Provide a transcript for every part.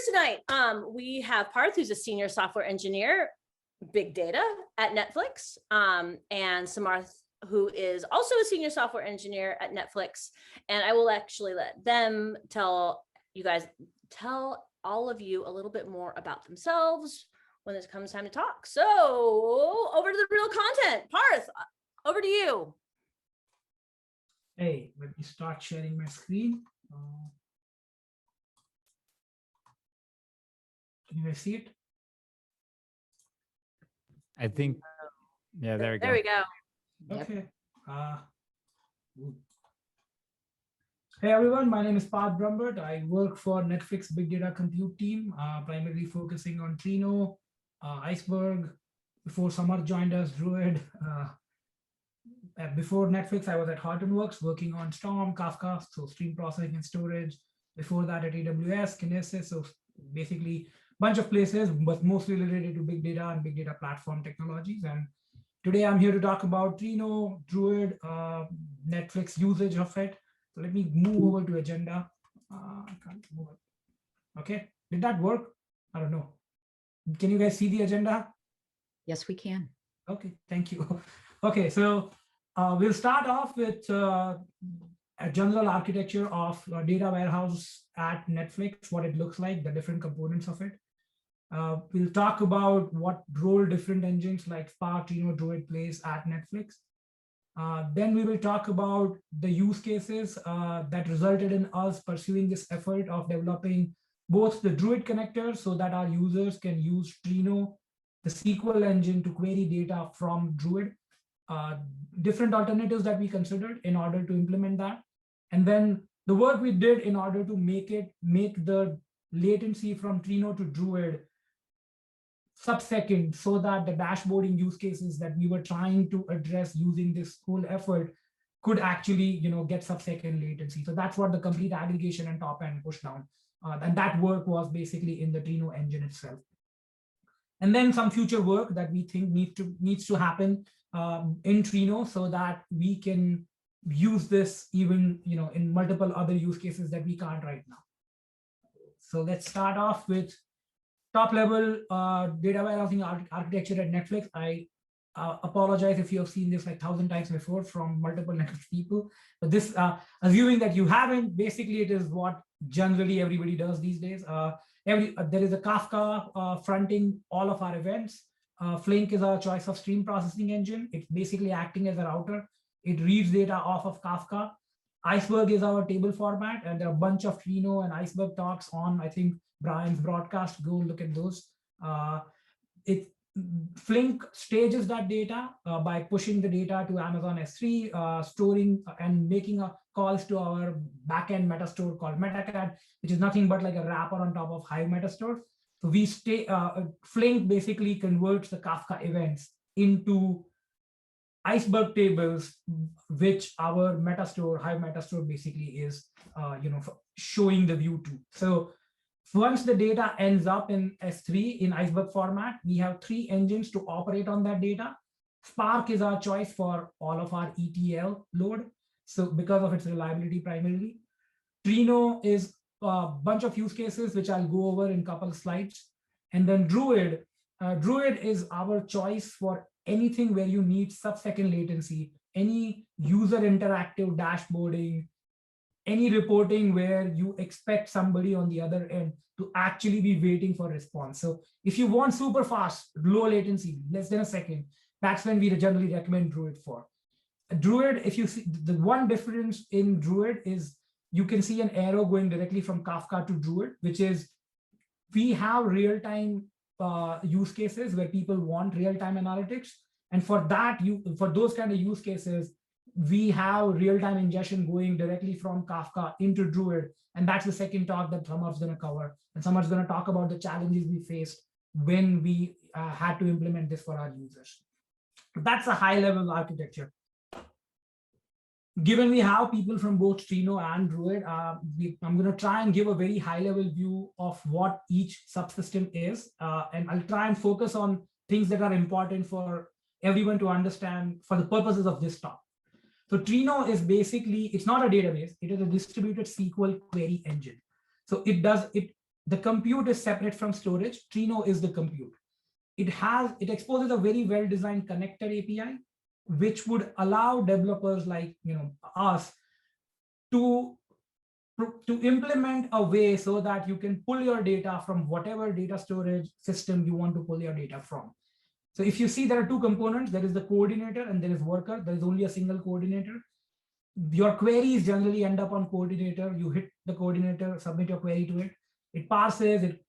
speakers tonight. We have Parth, who's a senior software engineer, big data at Netflix, and Samarth, who is also a senior software engineer at Netflix. And I will actually let them tell all of you a little bit more about themselves when it comes time to talk. So over to the real content. Parth, over to you. Hey, let me start sharing my screen. Can you guys see it? I think, yeah, there we go. There we go. Okay. Hey everyone, my name is Parth Brumbert. I work for Netflix Big Data Compute team, primarily focusing on Trino, Iceberg. Before Samarth joined us, Druid. Before Netflix, I was at Hortonworks working on Storm, Kafka, so stream processing and storage. Before that at AWS, Kinesis, so basically a bunch of places, but mostly related to big data and big data platform technologies. And today I'm here to talk about Trino, Druid, Netflix usage of it. So let me move over to agenda. I can't move it. Okay, did that work? I don't know. Can you guys see the agenda? Yes, we can. Okay, thank you. Okay, so we'll start off with a general architecture of a data warehouse at Netflix, what it looks like, the different components of it. We'll talk about what role different engines like Spark, Trino, Druid plays at Netflix. Then we will talk about the use cases that resulted in us pursuing this effort of developing both the Druid connector so that our users can use Trino, the SQL engine, to query data from Druid, different alternatives that we considered in order to implement that. And then the work we did in order to make the latency from Trino to Druid sub-second, so that the dashboarding use cases that we were trying to address using this whole effort could actually, get sub-second latency. So that's what the complete aggregation and top end push down. And that work was basically in the Trino engine itself. And then some future work that we think needs to happen in Trino so that we can use this even, in multiple other use cases that we can't right now. So let's start off with top level data warehousing architecture at Netflix. I apologize if you have seen this like 1,000 times before from multiple Netflix people, but this, assuming that you haven't, basically it is what generally everybody does these days. There is a Kafka fronting all of our events. Flink is our choice of stream processing engine. It's basically acting as a router. It reads data off of Kafka. Iceberg is our table format, and there are a bunch of Trino and Iceberg talks on, I think, Brian's broadcast. Go look at those. Flink stages that data by pushing the data to Amazon S3, storing and making calls to our backend metastore called Metacad, which is nothing but like a wrapper on top of Hive Metastore. So Flink basically converts the Kafka events into Iceberg tables, which our Metastore, Hive Metastore basically is, showing the view to. So once the data ends up in S3 in Iceberg format, we have 3 engines to operate on that data. Spark is our choice for all of our ETL load, so because of its reliability primarily. Trino is a bunch of use cases, which I'll go over in a couple of slides. And then Druid. Druid is our choice for anything where you need sub-second latency, any user interactive dashboarding, any reporting where you expect somebody on the other end to actually be waiting for response. So if you want super fast, low latency, less than a second, that's when we generally recommend Druid for. Druid, if you see, the one difference in Druid is you can see an arrow going directly from Kafka to Druid, which is we have real-time use cases where people want real-time analytics. And for that, for those kind of use cases, we have real-time ingestion going directly from Kafka into Druid. And that's the second talk that Samarth's going to cover. And Samarth's going to talk about the challenges we faced when we had to implement this for our users. That's a high-level architecture. Given we have people from both Trino and Druid, I'm going to try and give a very high-level view of what each subsystem is. And I'll try and focus on things that are important for everyone to understand for the purposes of this talk. So Trino is basically, it's not a database, it is a distributed SQL query engine. So it the compute is separate from storage. Trino is the compute. It exposes a very well-designed connector API, which would allow developers like us to implement a way so that you can pull your data from whatever data storage system you want to pull your data from. So if you see, there are two components. There is the coordinator and there is worker. There is only a single coordinator. Your queries generally end up on coordinator. You hit the coordinator, submit your query to it. It parses, it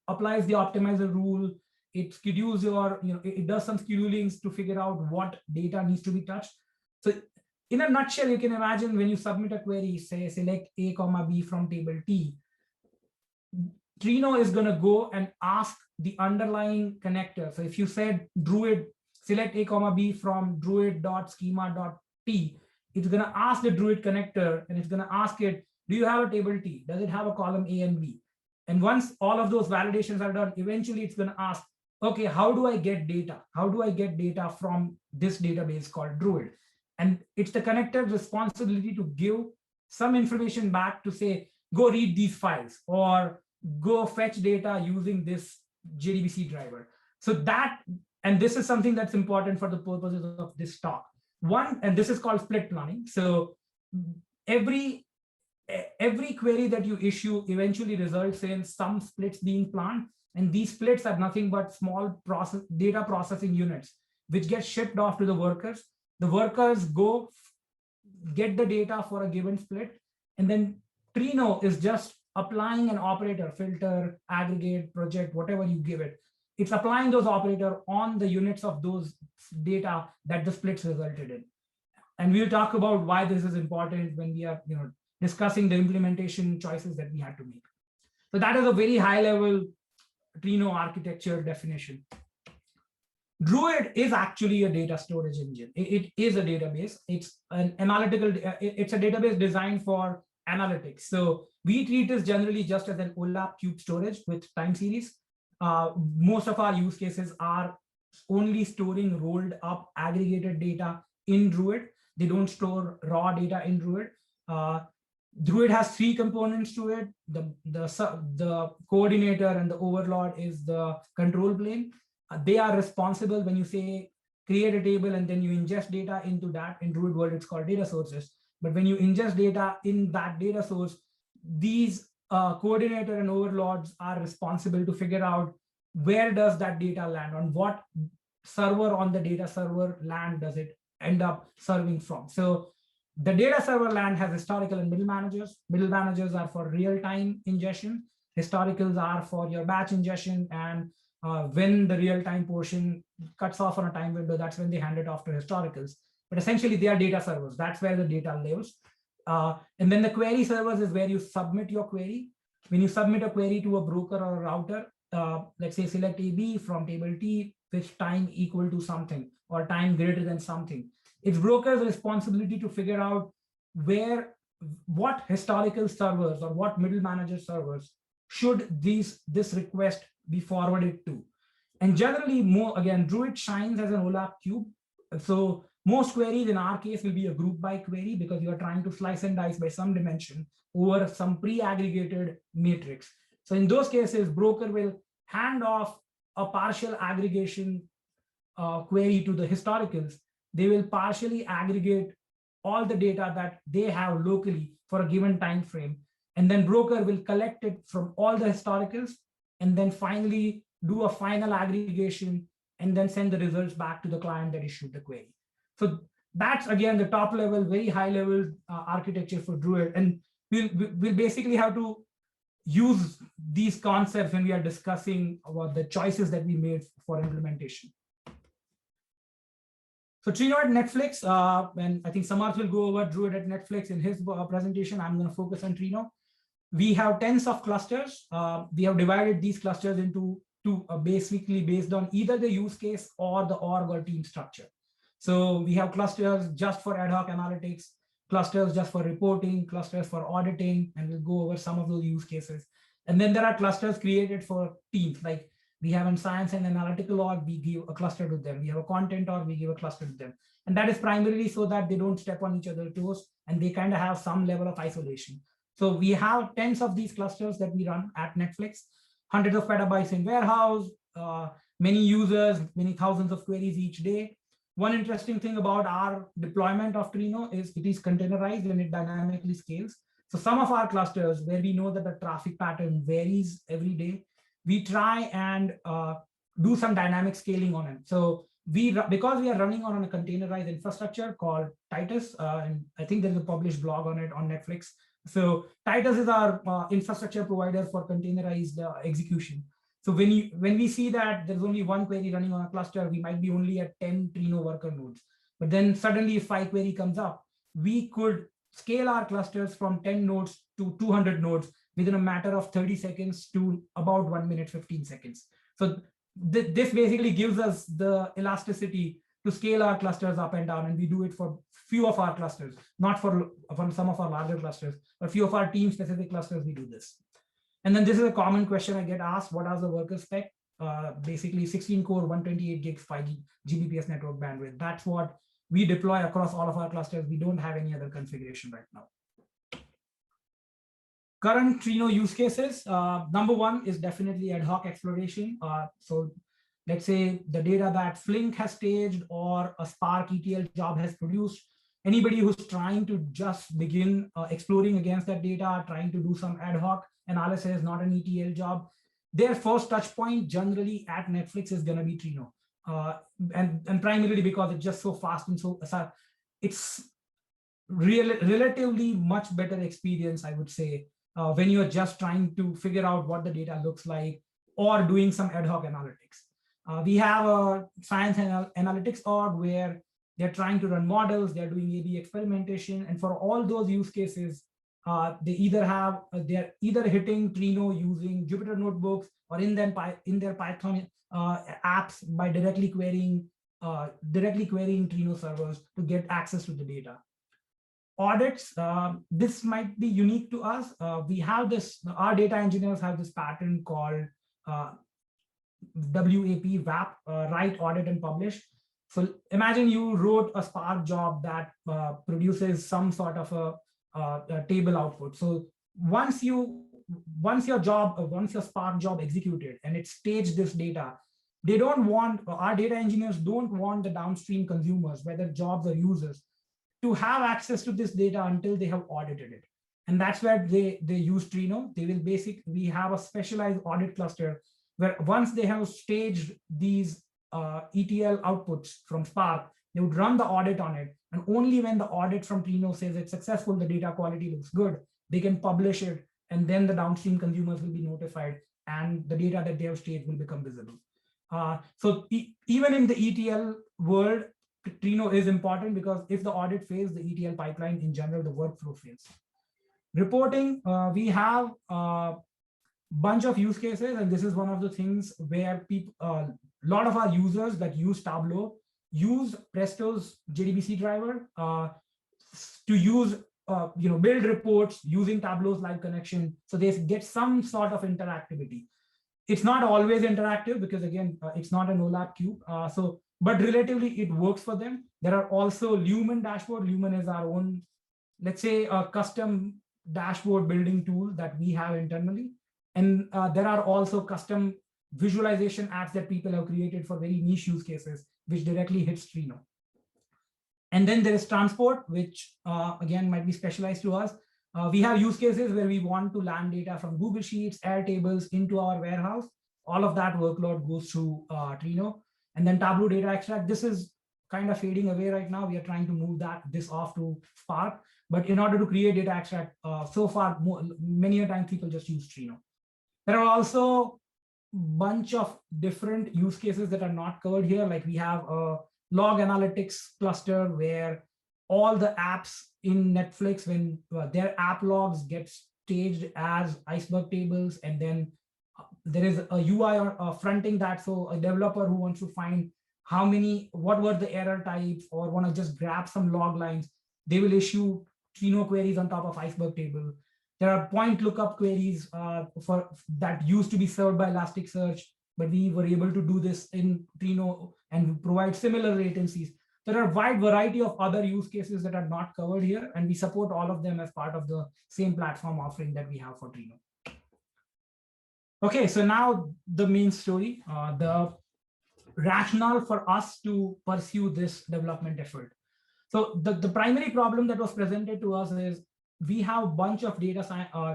applies the optimizer rule. It schedules your, it does some schedulings to figure out what data needs to be touched. So in a nutshell, you can imagine when you submit a query, say select A, B from table T, Trino is going to go and ask the underlying connector. So if you said Druid, select A, B from druid.schema.t, it's going to ask the Druid connector and it's going to ask it, do you have a table T? Does it have a column A and B? And once all of those validations are done, eventually it's going to ask, okay, how do I get data? How do I get data from this database called Druid? And it's the connector's responsibility to give some information back to say, go read these files or go fetch data using this JDBC driver. So that, and this is something that's important for the purposes of this talk. One, and this is called split planning. So every query that you issue eventually results in some splits being planned. And these splits are nothing but small data processing units, which get shipped off to the workers. The workers go get the data for a given split. And then Trino is just applying an operator, filter, aggregate, project, whatever you give it. It's applying those operator on the units of those data that the splits resulted in. And we'll talk about why this is important when we are discussing the implementation choices that we had to make. So that is a very high level Trino architecture definition. Druid is actually a data storage engine. It is a database. It's an analytical, it's a database designed for analytics. So we treat this generally just as an OLAP cube storage with time series. Most of our use cases are only storing rolled up aggregated data in Druid. They don't store raw data in Druid. Druid has three components to it. The coordinator and the overlord is the control plane. They are responsible when you say create a table and then you ingest data into that. In Druid world, it's called data sources. But when you ingest data in that data source, these coordinator and overlords are responsible to figure out where does that data land, on what server on the data server land does it end up serving from. So the data server land has historical and middle managers. Middle managers are for real-time ingestion. Historicals are for your batch ingestion. And when the real-time portion cuts off on a time window, that's when they hand it off to historicals. But essentially, they are data servers. That's where the data lives. And then the query servers is where you submit your query. When you submit a query to a broker or a router, let's say select AB from table T with time equal to something or time greater than something. It's broker's responsibility to figure out what historical servers or what middle manager servers should this request be forwarded to. And generally, again, Druid shines as an OLAP cube. So most queries in our case will be a group by query because you are trying to slice and dice by some dimension over some pre-aggregated matrix. So in those cases, broker will hand off a partial aggregation query to the historicals. They will partially aggregate all the data that they have locally for a given time frame. And then broker will collect it from all the historicals and then finally do a final aggregation and then send the results back to the client that issued the query. So that's, again, the top level, very high level architecture for Druid. And we'll basically have to use these concepts when we are discussing about the choices that we made for implementation. So Trino at Netflix, and I think Samarth will go over Druid at Netflix in his presentation. I'm going to focus on Trino. We have tens of clusters. We have divided these clusters into two, basically based on either the use case or the org or team structure. So we have clusters just for ad hoc analytics, clusters just for reporting, clusters for auditing, and we'll go over some of those use cases. And then there are clusters created for teams, like we have in science and analytical org, we give a cluster to them. We have a content org, we give a cluster to them. And that is primarily so that they don't step on each other's toes and they kind of have some level of isolation. So we have tens of these clusters that we run at Netflix, hundreds of petabytes in warehouse, many users, many thousands of queries each day. One interesting thing about our deployment of Trino is it is containerized and it dynamically scales. So some of our clusters where we know that the traffic pattern varies every day, we try and do some dynamic scaling on it. So because we are running on a containerized infrastructure called Titus, and I think there's a published blog on it on Netflix. So Titus is our infrastructure provider for containerized execution. So when we see that there's only one query running on a cluster, we might be only at 10 Trino worker nodes. But then suddenly if 5 query comes up, we could scale our clusters from 10 nodes to 200 nodes within a matter of 30 seconds to about 1 minute, 15 seconds. So this basically gives us the elasticity to scale our clusters up and down. And we do it for few of our clusters, not for some of our larger clusters, but few of our team specific clusters, we do this. And then this is a common question I get asked, what are the worker spec? Basically 16 core, 128 gigs, 5 Gbps network bandwidth. That's what we deploy across all of our clusters. We don't have any other configuration right now. Current Trino use cases, number one is definitely ad hoc exploration. So let's say the data that Flink has staged or a Spark ETL job has produced, anybody who's trying to just begin exploring against that data, trying to do some ad hoc analysis, not an ETL job, their first touch point generally at Netflix is going to be Trino. And primarily because it's just so fast and so it's relatively much better experience, I would say, when you're just trying to figure out what the data looks like or doing some ad hoc analytics. We have a science and analytics org where they're trying to run models, they're doing A/B experimentation, and for all those use cases, they're either hitting Trino using Jupyter notebooks or in their Python apps by directly querying Trino servers to get access to the data. Audits, this might be unique to us. We have this, our data engineers have this pattern called WAP, write, audit, and publish. So imagine you wrote a Spark job that produces some sort of a table output. So once your Spark job executed and it staged this data, our data engineers don't want the downstream consumers, whether jobs or users, to have access to this data until they have audited it. And that's where they use Trino. We have a specialized audit cluster where once they have staged these ETL outputs from Spark, they would run the audit on it. And only when the audit from Trino says it's successful, the data quality looks good, they can publish it. And then the downstream consumers will be notified and the data that they have staged will become visible. So even in the ETL world, Trino is important because if the audit fails, the ETL pipeline in general, the workflow fails. Reporting, we have a bunch of use cases, and this is one of the things where a lot of our users that use Tableau use Presto's JDBC driver to use, build reports using Tableau's live connection. So they get some sort of interactivity. It's not always interactive because again, it's not an OLAP cube. But relatively it works for them. There are also Lumen dashboard. Lumen is our own, let's say, a custom dashboard building tool that we have internally. And there are also custom visualization apps that people have created for very niche use cases, which directly hits Trino. And then there is transport, which again might be specialized to us. We have use cases where we want to land data from Google Sheets, Airtables into our warehouse. All of that workload goes through Trino. And then Tableau data extract. This is kind of fading away right now. We are trying to move this off to Spark. But in order to create data extract, so far, many times people just use Trino. There are also a bunch of different use cases that are not covered here. Like we have a log analytics cluster where all the apps in Netflix, when their app logs get staged as iceberg tables, and then there is a UI or fronting that. So a developer who wants to find what were the error types or want to just grab some log lines, they will issue Trino queries on top of iceberg table. There are point lookup queries that used to be served by Elasticsearch, but we were able to do this in Trino and provide similar latencies. There are a wide variety of other use cases that are not covered here, and we support all of them as part of the same platform offering that we have for Trino. Okay, so now the main story, the rationale for us to pursue this development effort. So the primary problem that was presented to us is we have a bunch of data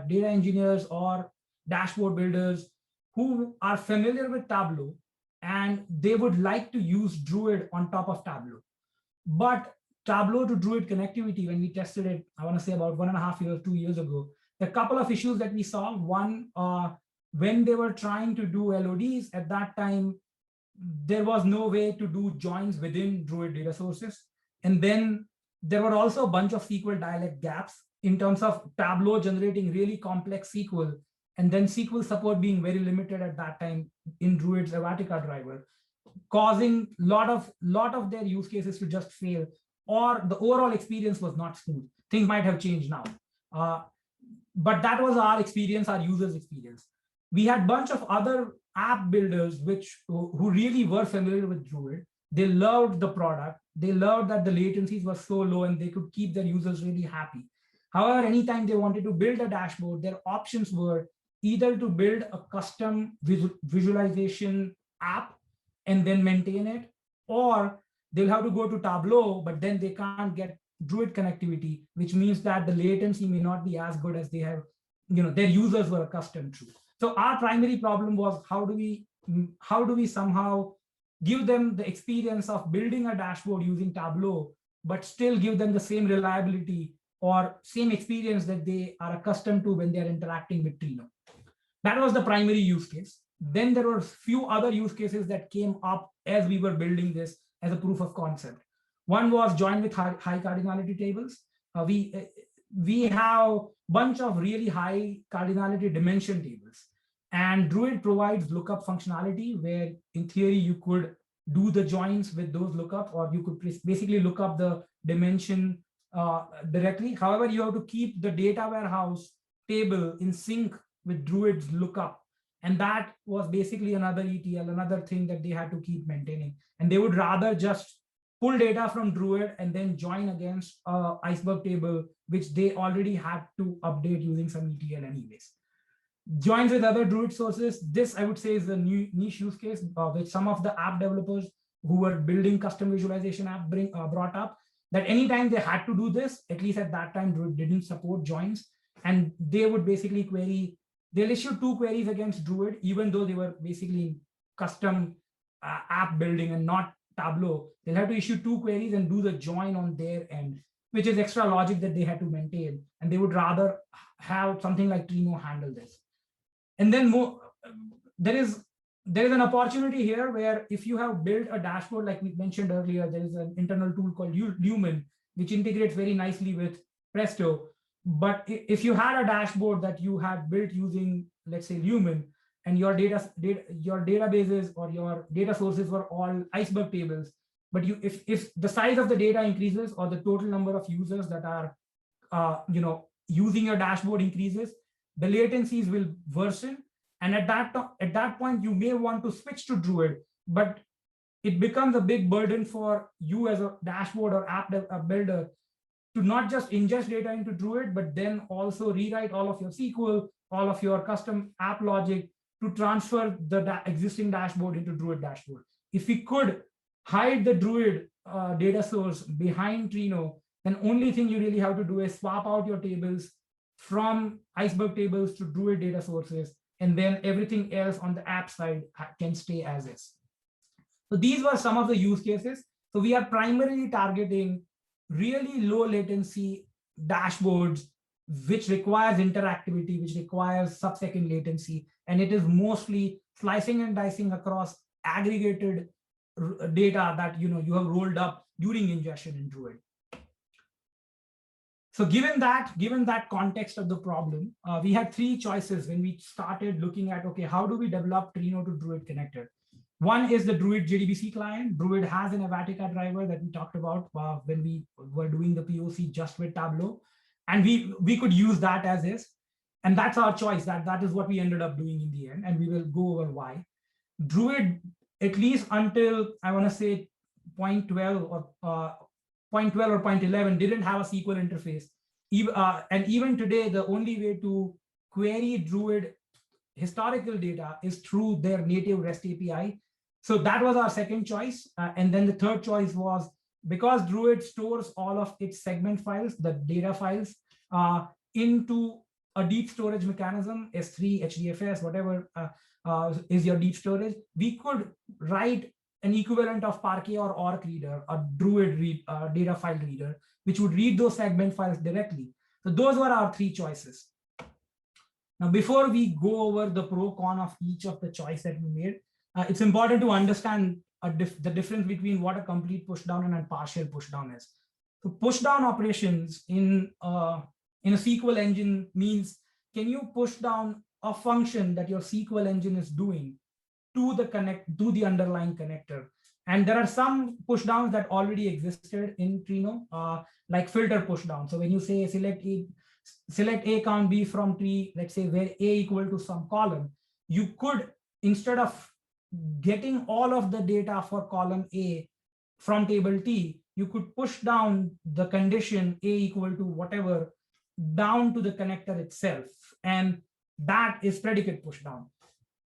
engineers or dashboard builders who are familiar with Tableau, and they would like to use Druid on top of Tableau. But Tableau to Druid connectivity, when we tested it, I want to say about 1.5 years, 2 years ago, the couple of issues that we saw. One, when they were trying to do LODs at that time, there was no way to do joins within Druid data sources. And then there were also a bunch of SQL dialect gaps in terms of Tableau generating really complex SQL, and then SQL support being very limited at that time in Druid's Avatica driver, causing lot of their use cases to just fail, or the overall experience was not smooth. Things might have changed now. But that was our experience, our users' experience. We had a bunch of other app builders who really were familiar with Druid. They loved the product. They loved that the latencies were so low and they could keep their users really happy. However, anytime they wanted to build a dashboard, their options were either to build a custom visualization app and then maintain it, or they'll have to go to Tableau, but then they can't get Druid connectivity, which means that the latency may not be as good as they have, their users were accustomed to. So our primary problem was how do we somehow give them the experience of building a dashboard using Tableau, but still give them the same reliability or same experience that they are accustomed to when they're interacting with Trino. That was the primary use case. Then there were a few other use cases that came up as we were building this as a proof of concept. One was join with high cardinality tables. We have a bunch of really high cardinality dimension tables, and Druid provides lookup functionality where in theory you could do the joins with those lookup, or you could basically look up the dimension directly. However, you have to keep the data warehouse table in sync with Druid's lookup. And that was basically another ETL, another thing that they had to keep maintaining. And they would rather just pull data from Druid and then join against Iceberg table, which they already had to update using some ETL anyways. Joins with other Druid sources. This, I would say, is a new niche use case which some of the app developers who were building custom visualization app brought up, that anytime they had to do this, at least at that time, Druid didn't support joins. And they would basically they'll issue 2 queries against Druid, even though they were basically custom app building and not Tableau. They'll have to issue 2 queries and do the join on their end, which is extra logic that they had to maintain. And they would rather have something like Trino handle this. And then there is an opportunity here where if you have built a dashboard, like we mentioned earlier, there is an internal tool called Lumen, which integrates very nicely with Presto. But if you had a dashboard that you had built using, let's say, Lumen, and your databases or your data sources were all Iceberg tables, but if the size of the data increases or the total number of users that are using your dashboard increases, the latencies will worsen. And at that point, you may want to switch to Druid, but it becomes a big burden for you as a dashboard or app builder to not just ingest data into Druid, but then also rewrite all of your SQL, all of your custom app logic to transfer the existing dashboard into Druid dashboard. If we could hide the Druid data source behind Trino, then only thing you really have to do is swap out your tables from Iceberg tables to Druid data sources, and then everything else on the app side can stay as is. So these were some of the use cases. So we are primarily targeting really low latency dashboards, which requires interactivity, which requires sub-second latency. And it is mostly slicing and dicing across aggregated data that you have rolled up during ingestion in Druid. So given that context of the problem, we had 3 choices when we started looking at, okay, how do we develop Trino to Druid connector? One is the Druid JDBC client. Druid has an Avatica driver that we talked about when we were doing the POC just with Tableau. And we could use that as is. And that's our choice. That is what we ended up doing in the end. And we will go over why. Druid, at least until, I want to say, 0.12 or 0.12 or 0.11 didn't have a SQL interface. And even today, the only way to query Druid historical data is through their native REST API. So that was our second choice. And then the third choice was, because Druid stores all of its segment files, the data files, into a deep storage mechanism, S3, HDFS, whatever is your deep storage, we could write an equivalent of Parquet or Orc reader, a Druid data file reader, which would read those segment files directly. So those were our three choices. Now, before we go over the pro con of each of the choice that we made, it's important to understand the difference between what a complete pushdown and a partial pushdown is. So pushdown operations in a SQL engine means, can you push down a function that your SQL engine is doing to the underlying connector? And there are some pushdowns that already existed in Trino, like filter pushdown. So when you say select A count B from tree, let's say where A equal to some column, you could, instead of getting all of the data for column A from table T, you could push down the condition A equal to whatever down to the connector itself. And that is predicate pushdown.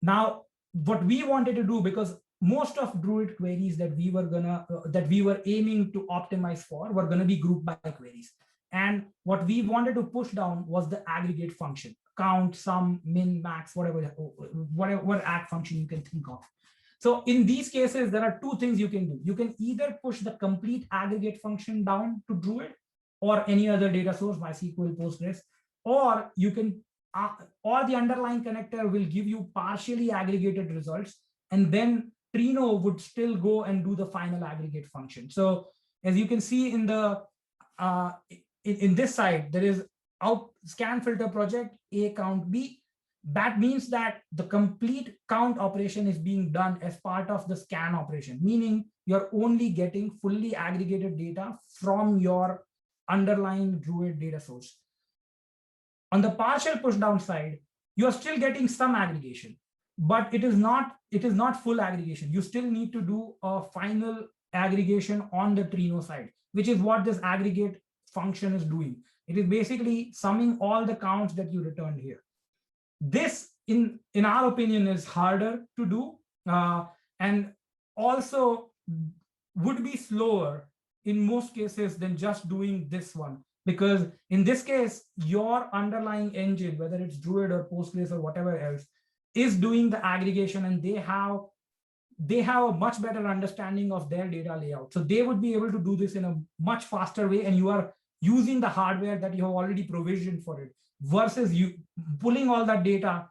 Now, what we wanted to do, because most of Druid queries that we were aiming to optimize for were going to be group by queries. And what we wanted to push down was the aggregate function, count, sum, min, max, whatever add function you can think of. So in these cases, there are two things you can do. You can either push the complete aggregate function down to Druid or any other data source, MySQL, Postgres, or you can, or the underlying connector will give you partially aggregated results, and then Trino would still go and do the final aggregate function. So as you can see in the in this side, there is out scan filter project A count B. That means that the complete count operation is being done as part of the scan operation, meaning you're only getting fully aggregated data from your underlying Druid data source. On the partial pushdown side, you are still getting some aggregation, but it is not full aggregation. You still need to do a final aggregation on the Trino side, which is what this aggregate function is doing. It is basically summing all the counts that you returned here. This, in our opinion, is harder to do, and also would be slower in most cases than just doing this one. Because in this case, your underlying engine, whether it's Druid or Postgres or whatever else, is doing the aggregation, and they have a much better understanding of their data layout. So they would be able to do this in a much faster way, and you are using the hardware that you have already provisioned for it, versus you pulling all that data,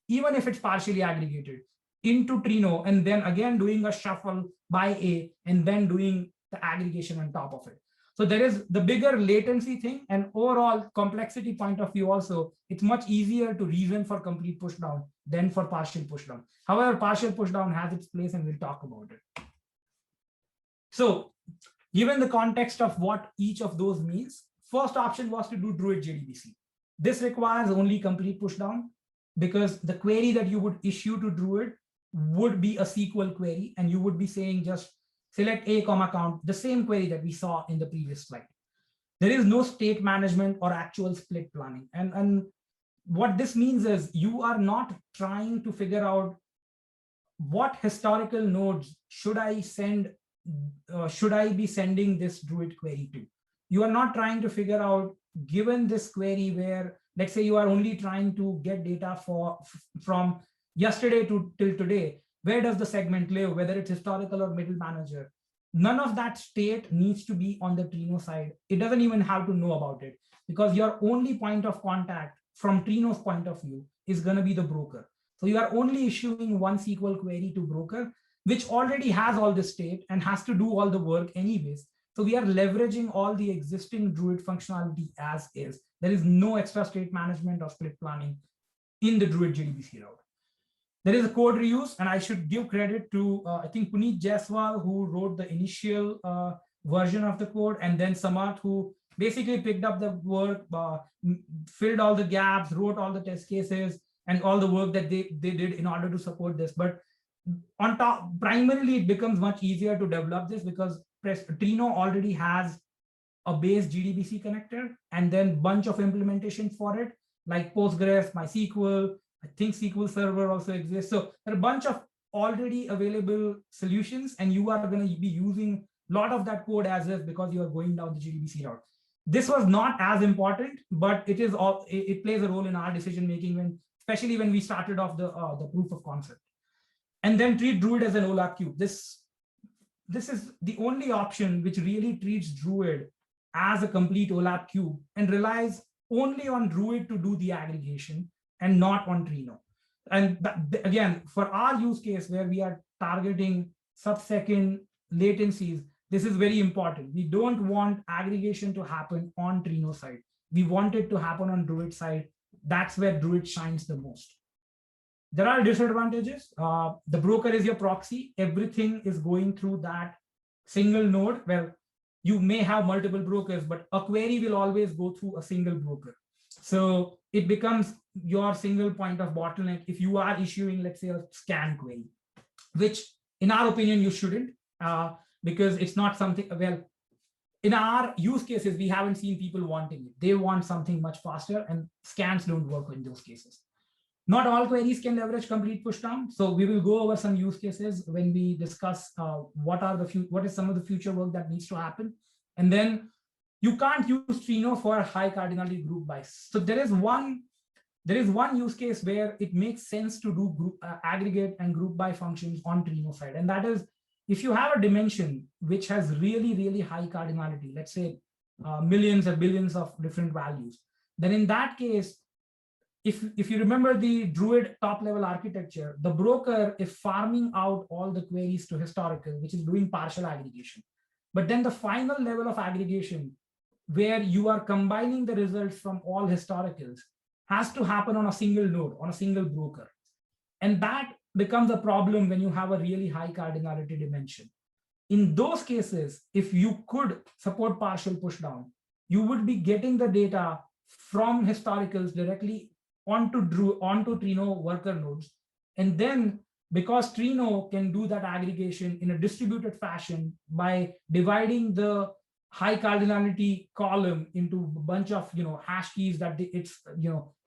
even if it's partially aggregated, into Trino, and then again doing a shuffle by A, and then doing the aggregation on top of it. So there is the bigger latency thing, and overall complexity point of view also, it's much easier to reason for complete pushdown than for partial pushdown. However, partial pushdown has its place, and we'll talk about it. So given the context of what each of those means, first option was to do Druid JDBC. This requires only complete pushdown, because the query that you would issue to Druid would be a SQL query, and you would be saying just select A, count, the same query that we saw in the previous slide. There is no state management or actual split planning. And what this means is you are not trying to figure out what historical nodes should I be sending this Druid query to. You are not trying to figure out, given this query where, let's say you are only trying to get data from yesterday till today, where does the segment live, whether it's historical or middle manager. None of that state needs to be on the Trino side. It doesn't even have to know about it, because your only point of contact from Trino's point of view is going to be the broker. So you are only issuing one SQL query to broker, which already has all the state and has to do all the work anyways. So we are leveraging all the existing Druid functionality as is. There is no extra state management or split planning in the Druid JDBC route. There is a code reuse, and I should give credit to, I think, Puneet Jaiswal, who wrote the initial version of the code, and then Samarth, who basically picked up the work, filled all the gaps, wrote all the test cases, and all the work that they did in order to support this. But on top, primarily it becomes much easier to develop this because Trino already has a base JDBC connector and then bunch of implementation for it, like Postgres, MySQL, I think SQL Server also exists. So there are a bunch of already available solutions, and you are going to be using a lot of that code as is because you are going down the JDBC route. This was not as important, but it is all, it plays a role in our decision making when, especially when we started off the proof of concept. And then treat Druid as an OLAP cube. This is the only option which really treats Druid as a complete OLAP cube and relies only on Druid to do the aggregation and not on Trino. And again, for our use case where we are targeting sub-second latencies, this is very important. We don't want aggregation to happen on Trino side. We want it to happen on Druid side. That's where Druid shines the most. There are disadvantages. The broker is your proxy. Everything is going through that single node. Well, you may have multiple brokers, but a query will always go through a single broker. So it becomes your single point of bottleneck if you are issuing, let's say, a scan query, which in our opinion, you shouldn't, because it's not something, well, in our use cases, we haven't seen people wanting it. They want something much faster, and scans don't work in those cases. Not all queries can leverage complete pushdown. So we will go over some use cases when we discuss what is some of the future work that needs to happen. And then you can't use Trino for high cardinality group by. So there is one use case where it makes sense to do group aggregate and group by functions on Trino side. And that is if you have a dimension which has really, really high cardinality, let's say millions or billions of different values, then in that case, if you remember the Druid top level architecture, the broker is farming out all the queries to historical, which is doing partial aggregation. But then the final level of aggregation, where you are combining the results from all historicals, has to happen on a single node, on a single broker. And that becomes a problem when you have a really high cardinality dimension. In those cases, if you could support partial pushdown, you would be getting the data from historicals directly onto Trino worker nodes. And then because Trino can do that aggregation in a distributed fashion by dividing the high cardinality column into a bunch of hash keys that it's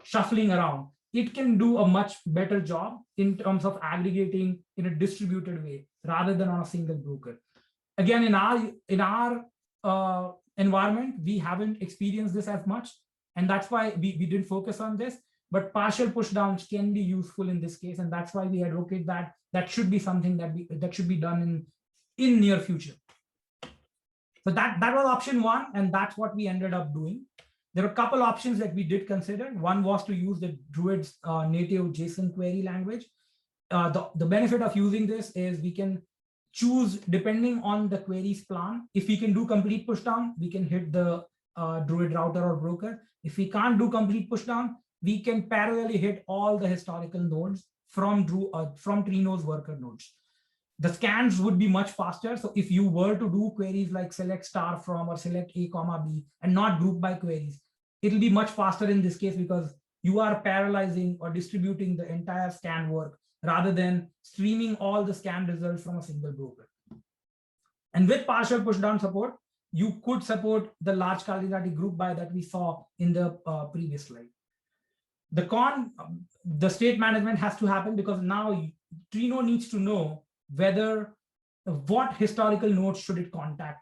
shuffling around, it can do a much better job in terms of aggregating in a distributed way rather than on a single broker. Again, in our environment, we haven't experienced this as much, and that's why we didn't focus on this. But partial pushdowns can be useful in this case, and that's why we advocate that should be something that should be done in near future. So that was option one, and that's what we ended up doing. There are a couple options that we did consider. One was to use the Druid's native JSON query language. The benefit of using this is we can choose depending on the query's plan. If we can do complete pushdown, we can hit the Druid router or broker. If we can't do complete pushdown, we can parallelly hit all the historical nodes from Trino's worker nodes. The scans would be much faster. So if you were to do queries like select star from or select A, B, and not group by queries, it'll be much faster in this case because you are parallelizing or distributing the entire scan work rather than streaming all the scan results from a single broker. And with partial pushdown support, you could support the large cardinality group by that we saw in the previous slide. The state management has to happen because now Trino needs to know what historical nodes should it contact,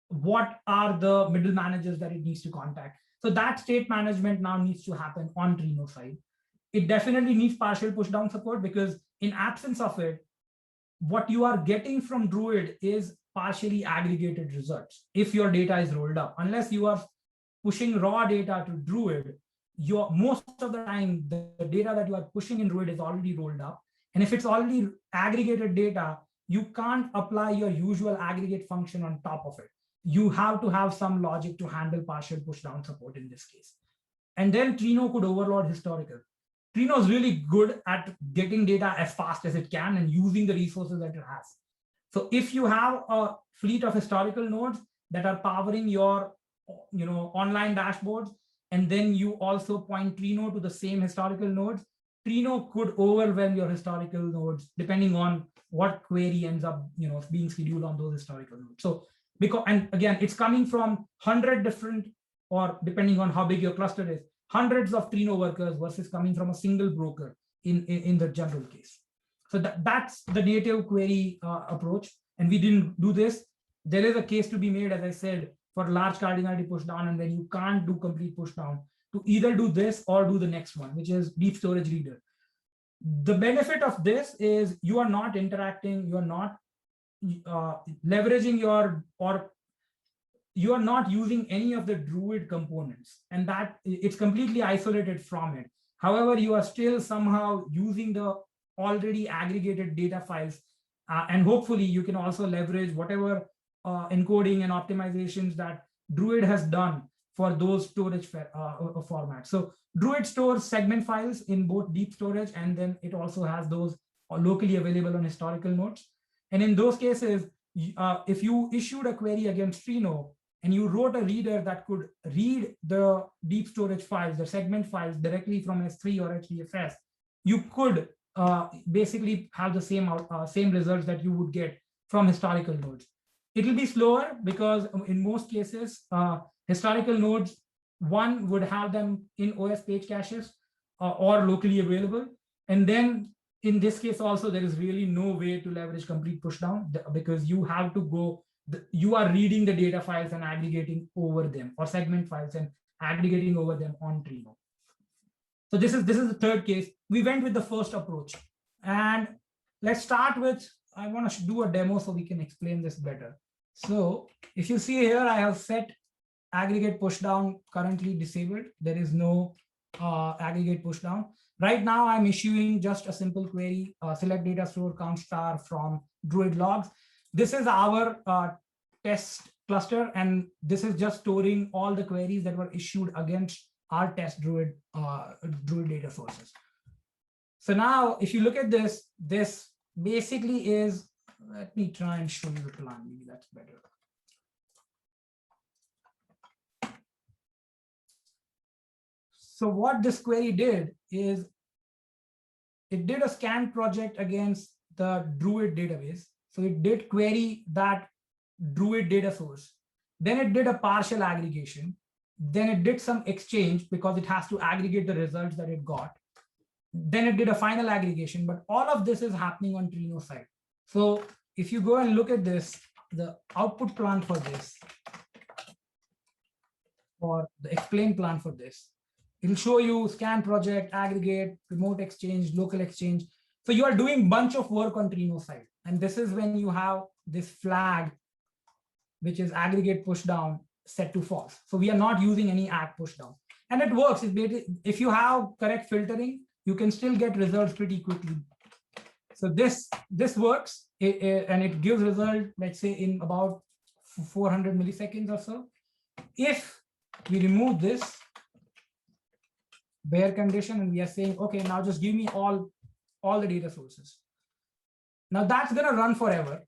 what are the middle managers that it needs to contact. So that state management now needs to happen on Trino side. It definitely needs partial pushdown support because in absence of it, what you are getting from Druid is partially aggregated results if your data is rolled up. Unless you are pushing raw data to Druid, most of the time, the data that you are pushing in Druid is already rolled up. And if it's already aggregated data, you can't apply your usual aggregate function on top of it. You have to have some logic to handle partial pushdown support in this case. And then Trino could overload historical. Trino is really good at getting data as fast as it can and using the resources that it has. So if you have a fleet of historical nodes that are powering your online dashboards, and then you also point Trino to the same historical nodes, Trino could overwhelm your historical nodes depending on what query ends up, being scheduled on those historical nodes. So and again, it's coming from 100 different, or depending on how big your cluster is, hundreds of Trino workers versus coming from a single broker in the general case. So that's the native query approach. And we didn't do this. There is a case to be made, as I said, for large cardinality push down, and then you can't do complete push down, to either do this or do the next one, which is deep storage reader. The benefit of this is you are not interacting, you are not leveraging you are not using any of the Druid components, and that it's completely isolated from it. However, you are still somehow using the already aggregated data files, and hopefully you can also leverage whatever encoding and optimizations that Druid has done for those storage formats. So Druid stores segment files in both deep storage, and then it also has those locally available on historical nodes. And in those cases, if you issued a query against Trino and you wrote a reader that could read the deep storage files, the segment files directly from S3 or HDFS, you could basically have the same results that you would get from historical nodes. It will be slower because in most cases, historical nodes, one would have them in OS page caches or locally available. And then in this case also, there is really no way to leverage complete pushdown because you have to go, you are reading the data files and aggregating over them, or segment files and aggregating over them on Trino. So this is the third case. We went with the first approach. And let's start with, I want to do a demo so we can explain this better. So if you see here, I have set aggregate pushdown currently disabled. There is no aggregate pushdown. Right now, I'm issuing just a simple query, select data store count star from Druid logs. This is our test cluster, and this is just storing all the queries that were issued against our test Druid data sources. So now, if you look at this, this basically is, let me try and show you the plan, maybe that's better. So what this query did is it did a scan project against the Druid database. So it did query that Druid data source. Then it did a partial aggregation. Then it did some exchange because it has to aggregate the results that it got. Then it did a final aggregation, but all of this is happening on Trino side. So if you go and look at this, the output plan for this, or the explain plan for this, it'll show you scan project, aggregate, remote exchange, local exchange. So you are doing a bunch of work on Trino side. And this is when you have this flag, which is aggregate pushdown set to false. So we are not using any app pushdown. And it works. If you have correct filtering, you can still get results pretty quickly. So this works, and it gives result, let's say, in about 400 milliseconds or so. If we remove this bare condition and we are saying, okay, now just give me all the data sources. Now that's going to run forever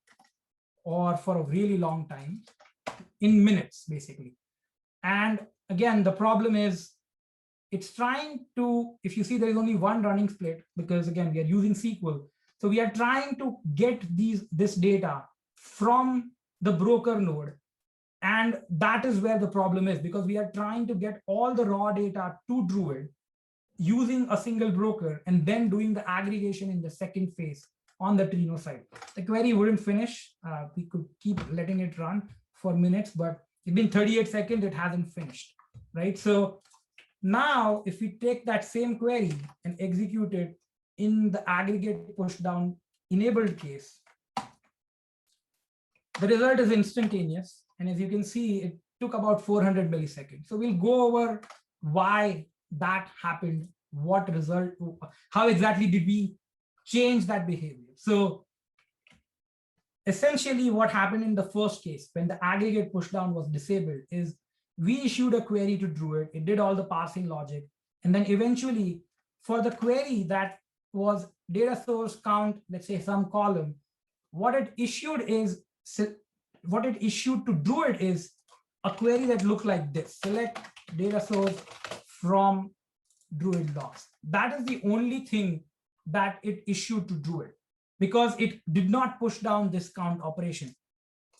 or for a really long time, in minutes, basically. And again, the problem is it's trying to, if you see, there is only one running split because again, we are using SQL. So we are trying to get this data from the broker node. And that is where the problem is, because we are trying to get all the raw data to Druid using a single broker and then doing the aggregation in the second phase on the Trino side. The query wouldn't finish. We could keep letting it run for minutes, but it's been 38 seconds, it hasn't finished, right? So now if we take that same query and execute it in the aggregate pushdown enabled case, the result is instantaneous. And as you can see, it took about 400 milliseconds. So we'll go over why that happened, what result, how exactly did we change that behavior. So essentially what happened in the first case, when the aggregate pushdown was disabled, is we issued a query to Druid, it did all the parsing logic. And then eventually for the query that was data source count, let's say some column, what it issued to Druid is a query that looked like this: select data source from Druid logs. That is the only thing that it issued to Druid, because it did not push down this count operation.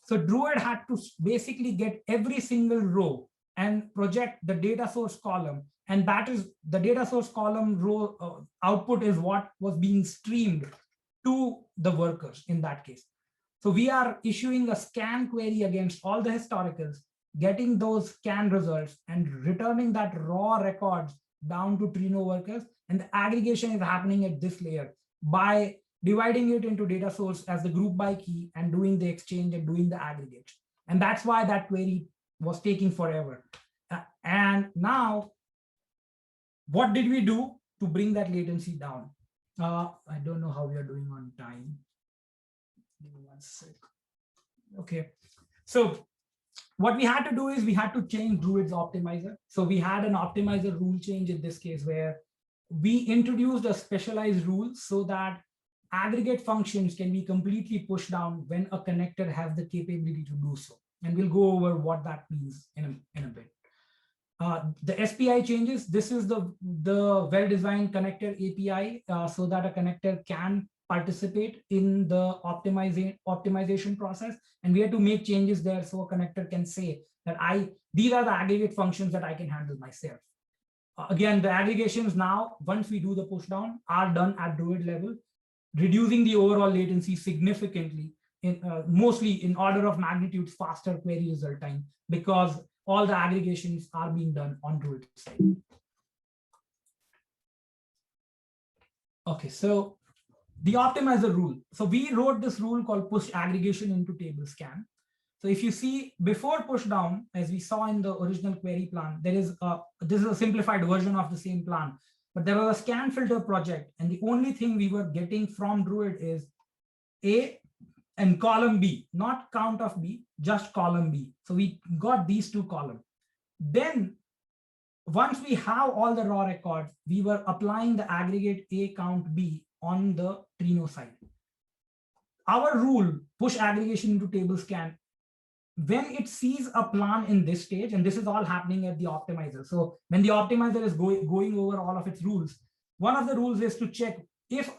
So Druid had to basically get every single row and project the data source column. And that is the data source column row output is what was being streamed to the workers in that case. So we are issuing a scan query against all the historicals, getting those scan results and returning that raw records down to Trino workers. And the aggregation is happening at this layer by dividing it into data source as the group by key and doing the exchange and doing the aggregate. And that's why that query was taking forever. And now, what did we do to bring that latency down? I don't know how we are doing on time. Give me 1 sec. Okay, so what we had to do is we had to change Druid's optimizer. So we had an optimizer rule change in this case where we introduced a specialized rule so that aggregate functions can be completely pushed down when a connector has the capability to do so. And we'll go over what that means in a bit. The SPI changes. This is the well-designed connector API so that a connector can participate in the optimization process. And we had to make changes there so a connector can say that these are the aggregate functions that I can handle myself. Again, the aggregations now, once we do the push down, are done at Druid level, reducing the overall latency significantly, mostly in order of magnitude faster query result time, because all the aggregations are being done on Druid side. Okay, so the optimizer rule. So we wrote this rule called push aggregation into table scan. So if you see before push down, as we saw in the original query plan, this is a simplified version of the same plan, but there was a scan filter project. And the only thing we were getting from Druid is A and column B, not count of B, just column B. So we got these two columns. Then once we have all the raw records, we were applying the aggregate A count B on the Trino side. Our rule, push aggregation into table scan, when it sees a plan in this stage, and this is all happening at the optimizer. So when the optimizer is going over all of its rules, one of the rules is to check if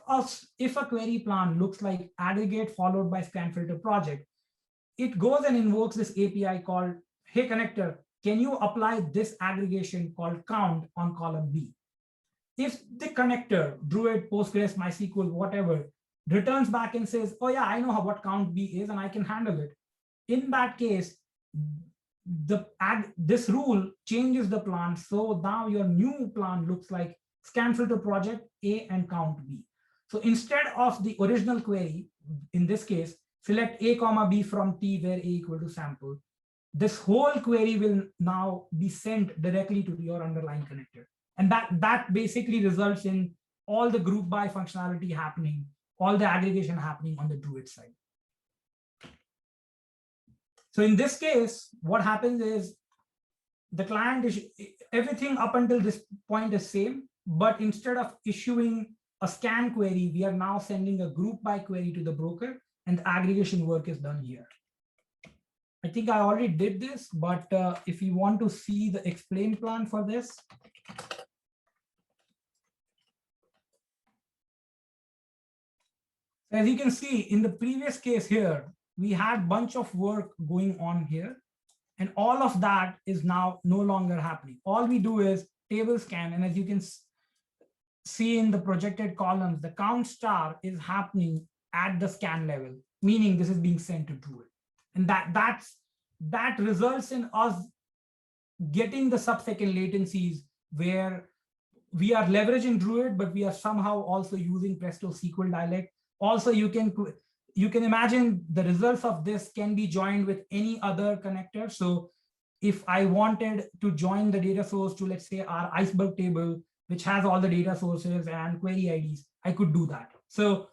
a query plan looks like aggregate followed by scan filter project, it goes and invokes this API called, hey connector, can you apply this aggregation called count on column B? If the connector, Druid, Postgres, MySQL, whatever, returns back and says, oh yeah, I know what count B is and I can handle it. In that case, this rule changes the plan. So now your new plan looks like scan filter project A and count B. So instead of the original query, in this case, select A comma B from T where A equal to sample, this whole query will now be sent directly to your underlying connector. And that basically results in all the group by functionality happening, all the aggregation happening on the Druid side. So in this case, what happens is the client is, everything up until this point is same, but instead of issuing a scan query, we are now sending a group by query to the broker, and the aggregation work is done here. I think I already did this, but if you want to see the explain plan for this, as you can see in the previous case here, we had a bunch of work going on here, and all of that is now no longer happening. All we do is table scan, and as you can see in the projected columns, the count star is happening at the scan level, meaning this is being sent to Druid. And that results in us getting the sub-second latencies where we are leveraging Druid, but we are somehow also using Presto SQL dialect. Also, you can imagine the results of this can be joined with any other connector. So if I wanted to join the data source to, let's say, our iceberg table, which has all the data sources and query IDs, I could do that. So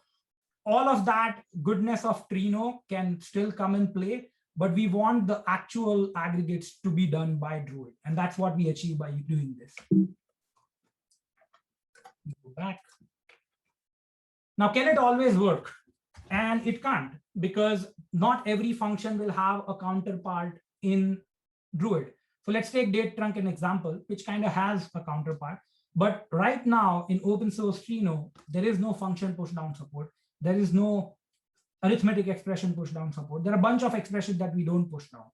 all of that goodness of Trino can still come in play, but we want the actual aggregates to be done by Druid. And that's what we achieve by doing this. Go back. Now, can it always work? And it can't, because not every function will have a counterpart in Druid. So let's take date trunc an example, which kind of has a counterpart. But right now in open source Trino, there is no function push down support. There is no arithmetic expression push down support. There are a bunch of expressions that we don't push down.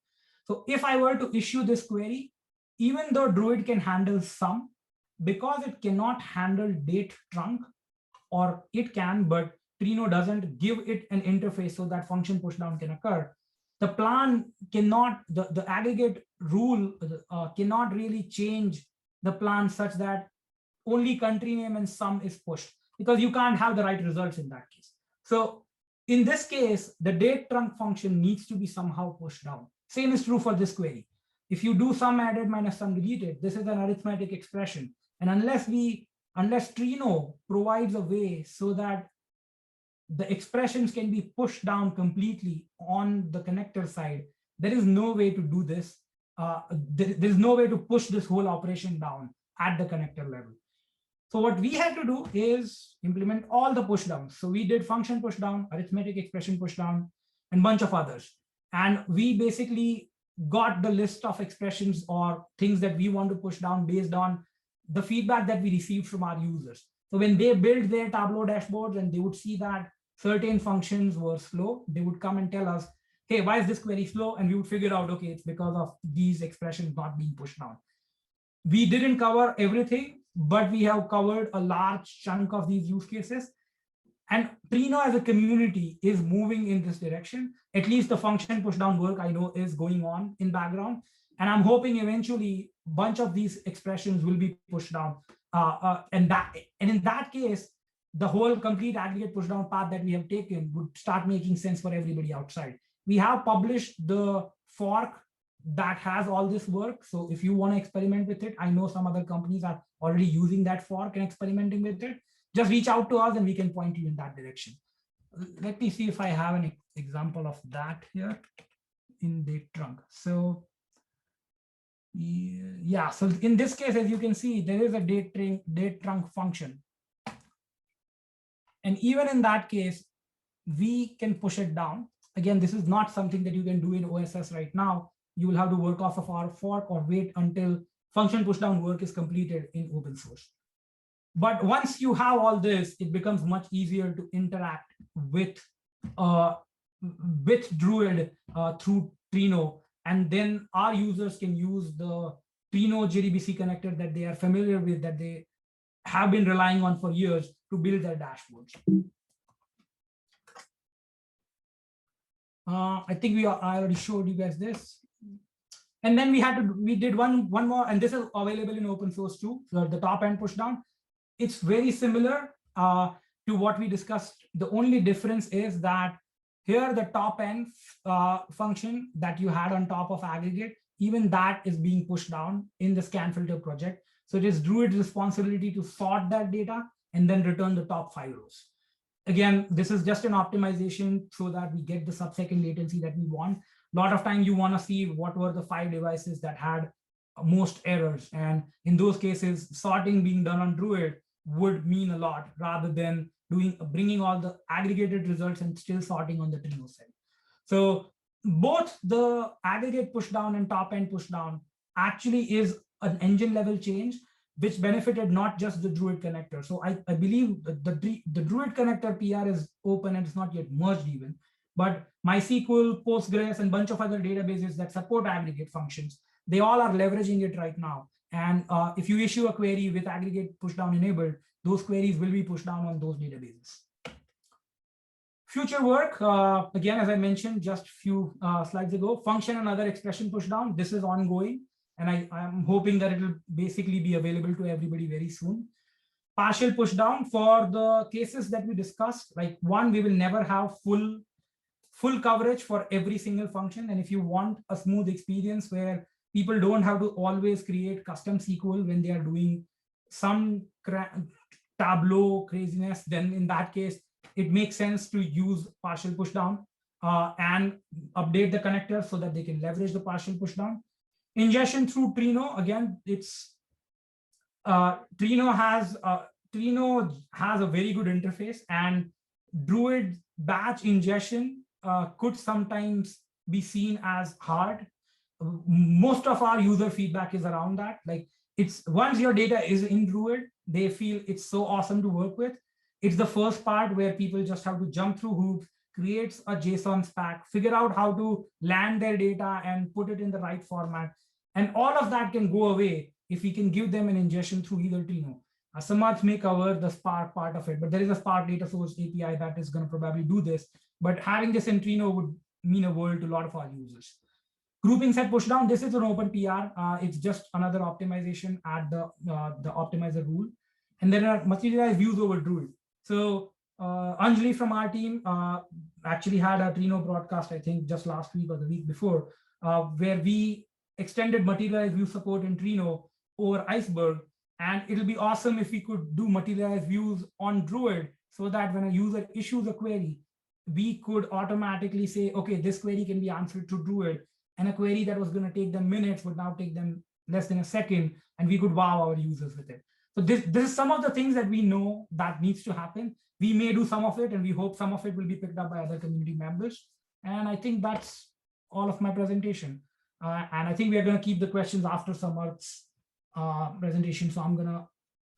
So if I were to issue this query, even though Druid can handle sum, because it cannot handle date trunk, or it can, but Trino doesn't give it an interface so that function pushdown can occur. The plan cannot, the aggregate rule cannot really change the plan such that only country name and sum is pushed, because you can't have the right results in that case. So in this case, the date trunk function needs to be somehow pushed down. Same is true for this query. If you do sum added minus sum deleted, this is an arithmetic expression. And unless Trino provides a way so that the expressions can be pushed down completely on the connector side, there is no way to do this. There's no way to push this whole operation down at the connector level. So what we had to do is implement all the push downs. So we did function push down, arithmetic expression push down, and a bunch of others. And we basically got the list of expressions or things that we want to push down based on the feedback that we received from our users. So when they built their Tableau dashboards and they would see that certain functions were slow, they would come and tell us, hey, why is this query slow? And we would figure out, okay, it's because of these expressions not being pushed down. We didn't cover everything, but we have covered a large chunk of these use cases. And Trino as a community is moving in this direction. At least the function pushdown work I know is going on in background. And I'm hoping eventually a bunch of these expressions will be pushed down. And in that case, the whole complete aggregate pushdown path that we have taken would start making sense for everybody outside. We have published the fork that has all this work. So if you want to experiment with it, I know some other companies are already using that fork and experimenting with it. Just reach out to us and we can point you in that direction. Let me see if I have an example of that here in date trunk. So yeah, so in this case, as you can see, there is a date trunk function. And even in that case, we can push it down. Again, this is not something that you can do in OSS right now. You will have to work off of our fork or wait until function pushdown work is completed in open source. But once you have all this, it becomes much easier to interact with Druid through Trino. And then our users can use the Trino JDBC connector that they are familiar with, that they have been relying on for years to build their dashboards. I think I already showed you guys this. And then we did one more, and this is available in open source too, the top end pushdown. It's very similar to what we discussed. The only difference is that here the top end function that you had on top of aggregate, even that is being pushed down in the scan filter project. So it is Druid's responsibility to sort that data and then return the top 5 rows. Again, this is just an optimization so that we get the sub-second latency that we want. A lot of time you want to see what were the 5 devices that had most errors. And in those cases, sorting being done on Druid would mean a lot rather than bringing all the aggregated results and still sorting on the Trino side. So both the aggregate pushdown and top end pushdown actually is an engine level change, which benefited not just the Druid connector. So I believe the Druid connector PR is open and it's not yet merged even, but MySQL, Postgres, and a bunch of other databases that support aggregate functions, they all are leveraging it right now. And if you issue a query with aggregate pushdown enabled, those queries will be pushed down on those databases. Future work, again, as I mentioned just a few slides ago, function and other expression pushdown, this is ongoing. And I'm hoping that it will basically be available to everybody very soon. Partial pushdown for the cases that we discussed, like one, we will never have full coverage for every single function. And if you want a smooth experience where people don't have to always create custom SQL when they are doing some Tableau craziness, then in that case, it makes sense to use partial pushdown and update the connector so that they can leverage the partial pushdown. Ingestion through Trino, again, it's Trino has a very good interface, and Druid batch ingestion could sometimes be seen as hard. Most of our user feedback is around that. Like, it's once your data is in Druid, they feel it's so awesome to work with. It's the first part where people just have to jump through hoops, creates a JSON stack, figure out how to land their data and put it in the right format. And all of that can go away if we can give them an ingestion through either Trino. Samarth may cover the Spark part of it, but there is a Spark data source API that is going to probably do this. But having this in Trino would mean a world to a lot of our users. Grouping set pushdown, this is an open PR. It's just another optimization at the optimizer rule. And then materialized views over Druid. So Anjali from our team actually had a Trino broadcast, I think just last week or the week before, where we extended materialized view support in Trino over Iceberg. And it'll be awesome if we could do materialized views on Druid so that when a user issues a query, we could automatically say, okay, this query can be answered to Druid. And a query that was going to take them minutes would now take them less than a second, and we could wow our users with it. So this is some of the things that we know that needs to happen. We may do some of it, and we hope some of it will be picked up by other community members. And I think that's all of my presentation. And I think we are going to keep the questions after Samarth's presentation. So I'm going to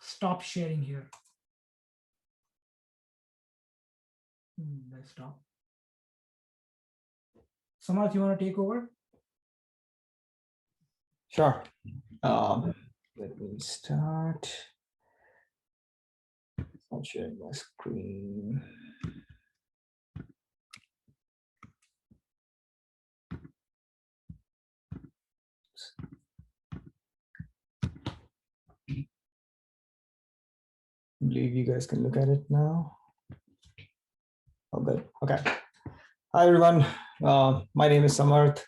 stop sharing here. Let's stop. Samarth, you want to take over? Sure. Let me start. I'm sharing my screen. I believe you guys can look at it now. Oh, good. Okay. Hi, everyone. My name is Samarth.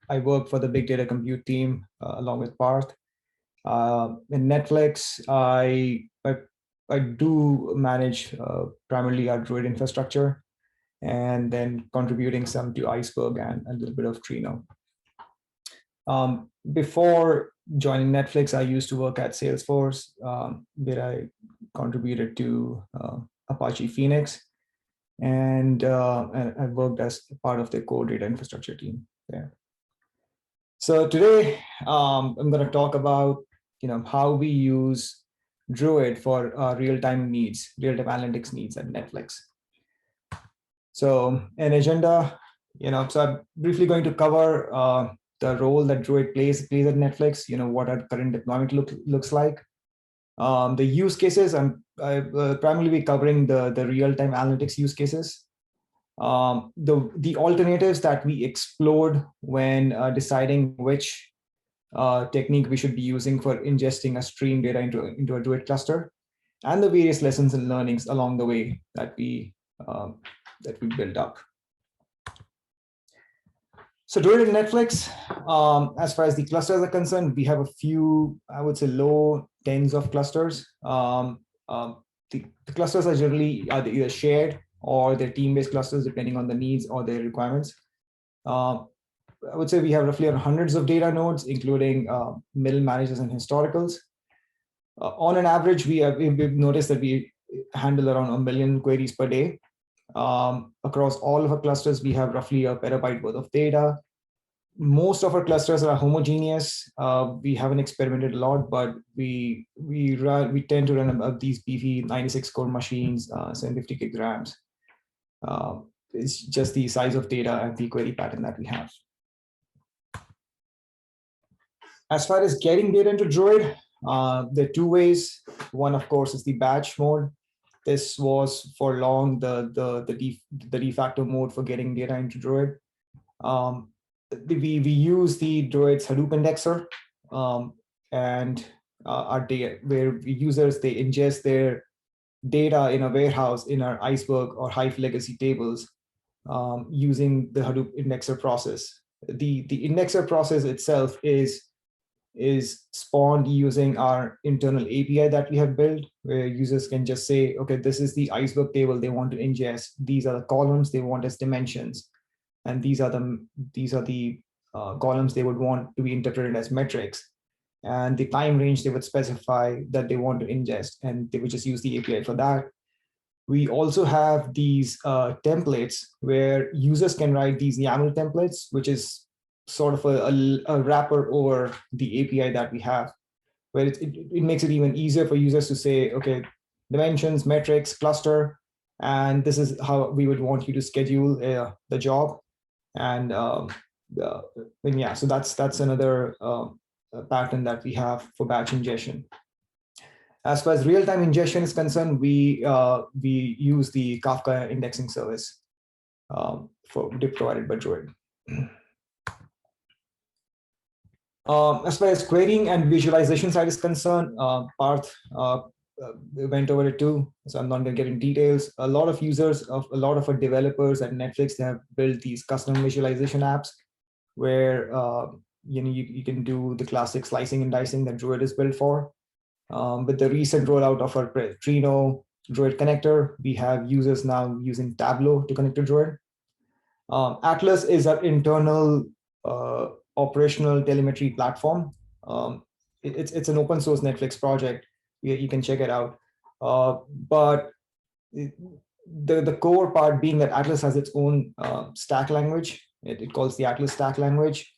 I work for the Big Data Compute team along with Parth. In Netflix, I do manage primarily our Druid infrastructure, and then contributing some to Iceberg and a little bit of Trino. Before joining Netflix, I used to work at Salesforce, where I contributed to Apache Phoenix, and I worked as part of the core data infrastructure team there. So today, I'm going to talk about how we use Druid for real-time needs, real-time analytics needs at Netflix. So an agenda, so I'm briefly going to cover the role that Druid plays at Netflix, what our current deployment looks like. The use cases, I primarily be covering the real-time analytics use cases. The alternatives that we explored when deciding which technique we should be using for ingesting a stream data into a Druid cluster, and the various lessons and learnings along the way that we built up. So Druid and Netflix, as far as the clusters are concerned, we have a few, I would say, low tens of clusters. The clusters are generally either shared or they're team-based clusters, depending on the needs or their requirements. I would say we have roughly hundreds of data nodes, including middle managers and historicals. On an average, we've noticed that we handle around 1 million queries per day. Across all of our clusters, we have roughly a petabyte worth of data. Most of our clusters are homogeneous. We haven't experimented a lot, but we tend to run these beefy 96 core machines, 750 gig RAMs. It's just the size of data and the query pattern that we have. As far as getting data into Druid, there are two ways. One, of course, is the batch mode. This was for long the de facto mode for getting data into Druid. We use the Druid's Hadoop indexer and our data, where users, they ingest their data in a warehouse in our Iceberg or Hive legacy tables using the Hadoop indexer process. The indexer process itself is spawned using our internal API that we have built, where users can just say, okay, this is the Iceberg table they want to ingest. These are the columns they want as dimensions, and these are the columns they would want to be interpreted as metrics, and the time range they would specify that they want to ingest, and they would just use the API for that. We also have these templates where users can write these YAML templates, which is sort of a wrapper over the API that we have, where it makes it even easier for users to say, okay, dimensions, metrics, cluster, and this is how we would want you to schedule the job. And yeah, so that's another pattern that we have for batch ingestion. As far as real-time ingestion is concerned, we use the Kafka indexing service provided by Druid. As far as querying and visualization side is concerned, Parth went over it too, so I'm not going to get in details. A lot of our developers at Netflix, they have built these custom visualization apps where you can do the classic slicing and dicing that Druid is built for. With the recent rollout of our Trino Druid connector, we have users now using Tableau to connect to Druid. Atlas is our internal operational telemetry platform. It's an open source Netflix project. You can check it out. But the core part being that Atlas has its own stack language. It calls the Atlas stack language.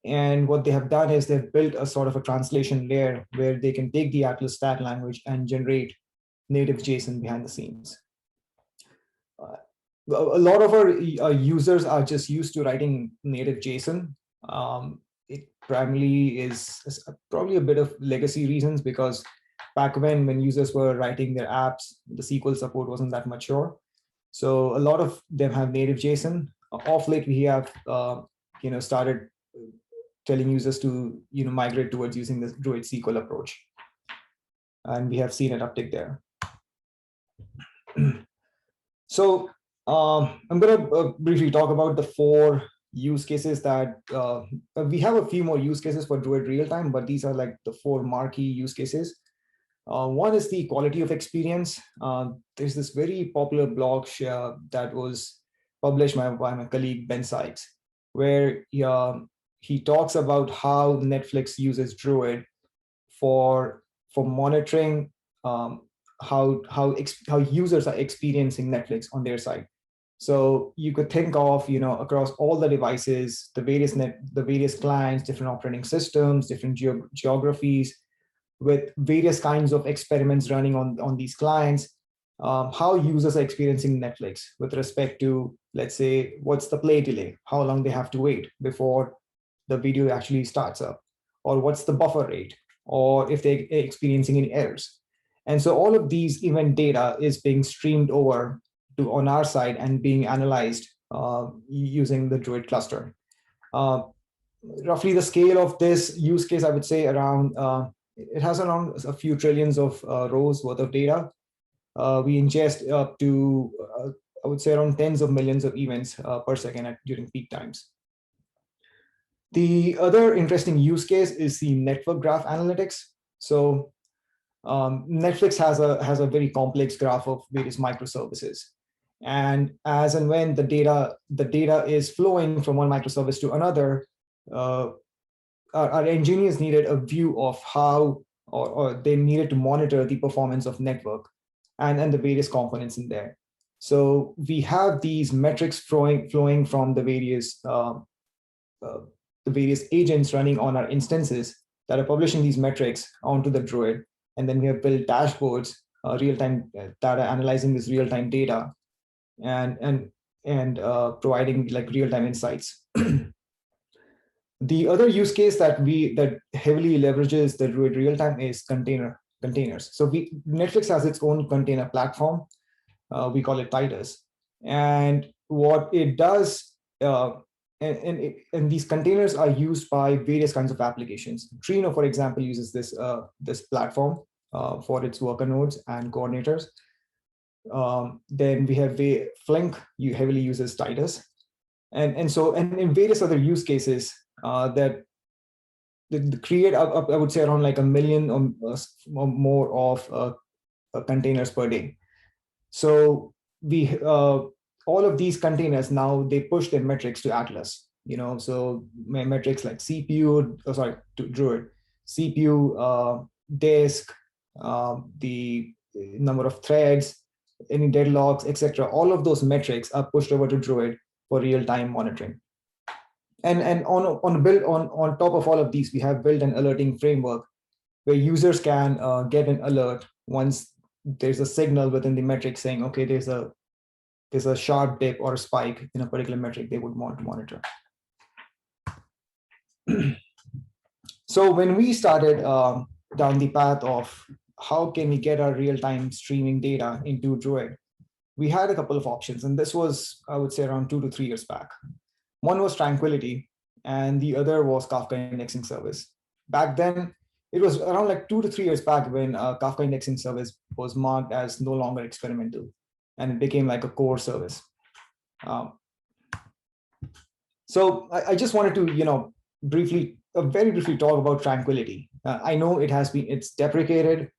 And what they have done is they've built a sort of a translation layer where they can take the Atlas stack language and generate native JSON behind the scenes. A lot of our users are just used to writing native JSON. It primarily is probably a bit of legacy reasons, because back when users were writing their apps, the SQL support wasn't that mature. So a lot of them have native JSON. Off late, we have started telling users to migrate towards using this Druid SQL approach, and we have seen an uptick there. So I'm going to briefly talk about the 4 use cases that we have a few more use cases for Druid real-time, but these are like the 4 marquee use cases. One is the quality of experience. There's this very popular blog that was published by my colleague Ben Sykes, where he talks about how Netflix uses Druid for monitoring how users are experiencing Netflix on their side. So you could think of across all the devices, the various clients, different operating systems, different geographies, with various kinds of experiments running on these clients, how users are experiencing Netflix with respect to, let's say, what's the play delay, how long they have to wait before the video actually starts up, or what's the buffer rate, or if they're experiencing any errors. And so all of these event data is being streamed over to on our side and being analyzed using the Druid cluster. Roughly the scale of this use case, I would say around, it has around a few trillions of rows worth of data. We ingest up to, I would say, around tens of millions of events per second during peak times. The other interesting use case is the network graph analytics. So Netflix has a very complex graph of various microservices. And as and when the data is flowing from one microservice to another, our engineers needed a view of how, or they needed to monitor the performance of network and the various components in there. So we have these metrics flowing from the various agents running on our instances that are publishing these metrics onto the Druid. And then we have built dashboards, real-time data, analyzing this real-time data and providing like real-time insights. The other use case that heavily leverages the Druid real-time is containers. So Netflix has its own container platform. We call it Titus. And what it does, and these containers are used by various kinds of applications. Trino, for example, uses this platform for its worker nodes and coordinators. Then we have Flink, heavily uses Titus. And in various other use cases that create, I would say, around like 1 million or more of containers per day. So all of these containers now, they push their metrics to Atlas. So metrics like CPU, to Druid, CPU, disk, the number of threads, any deadlocks, etc. All of those metrics are pushed over to Druid for real-time monitoring. And on top of all of these, we have built an alerting framework where users can get an alert once there's a signal within the metric saying, okay, there's a sharp dip or a spike in a particular metric they would want to monitor. So when we started down the path of how can we get our real-time streaming data into Druid, we had a couple of options, and this was, I would say, around 2 to 3 years back. One was Tranquility, and the other was Kafka Indexing Service. Back then, it was around like 2 to 3 years back when Kafka Indexing Service was marked as no longer experimental, and it became like a core service. So I just wanted to, very briefly talk about Tranquility. I know it's deprecated.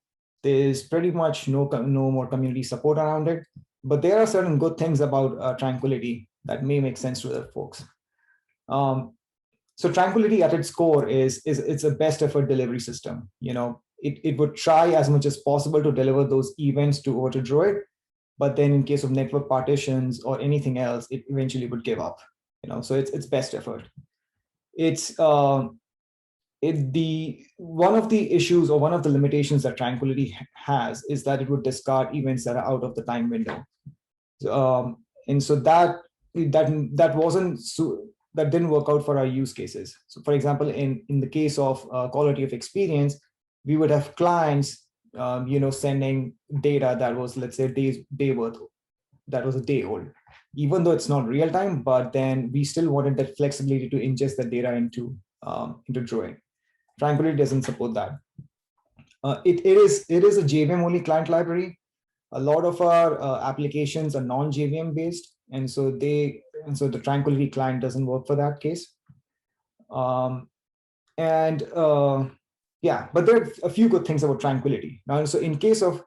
There's pretty much no more community support around it, but there are certain good things about Tranquility that may make sense to other folks. So Tranquility at its core it's a best effort delivery system. It would try as much as possible to deliver those events over to Druid, but then in case of network partitions or anything else, it eventually would give up. So it's best effort. One of the issues or one of the limitations that Tranquility has is that it would discard events that are out of the time window. And so that didn't work out for our use cases. So for example, in the case of quality of experience, we would have clients, sending data that was, let's say, day worth, that was a day old, even though it's not real time, but then we still wanted that flexibility to ingest the data into Druid. Tranquility doesn't support that. It is a JVM only client library. A lot of our applications are non-JVM based, and so the Tranquility client doesn't work for that case. Yeah, but there are a few good things about Tranquility. Now, so in case of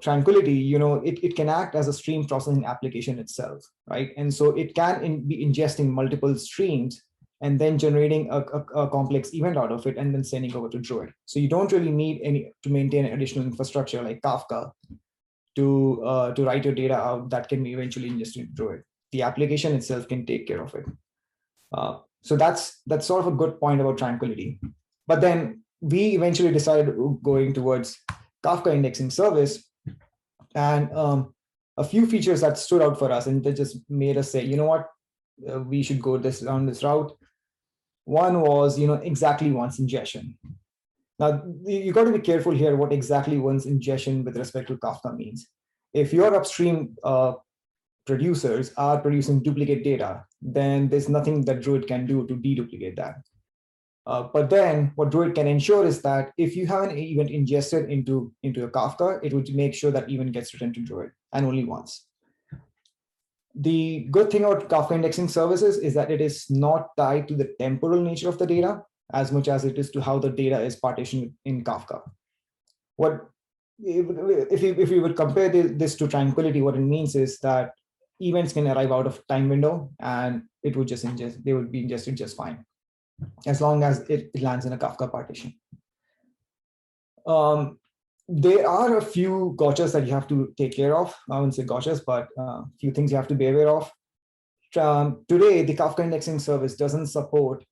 Tranquility, it can act as a stream processing application itself, right? And so it can be ingesting multiple streams and then generating a complex event out of it and then sending over to Druid. So you don't really need to maintain additional infrastructure like Kafka to write your data out that can be eventually ingested into Druid. The application itself can take care of it. So that's sort of a good point about Tranquility. But then we eventually decided going towards Kafka Indexing Service, and a few features that stood out for us and that just made us say, you know what, we should go down this route. One was, exactly once ingestion. Now, you got to be careful here what exactly once ingestion with respect to Kafka means. If your upstream producers are producing duplicate data, then there's nothing that Druid can do to deduplicate that. But then what Druid can ensure is that if you have an event ingested into a Kafka, it would make sure that event gets returned to Druid, and only once. The good thing about Kafka Indexing Services is that it is not tied to the temporal nature of the data as much as it is to how the data is partitioned in Kafka. If we would compare this to Tranquility, what it means is that events can arrive out of time window and it would just they would be ingested just fine, as long as it lands in a Kafka partition. There are a few gotchas that you have to take care of. I wouldn't say gotchas, but a few things you have to be aware of. Today, the Kafka Indexing Service doesn't support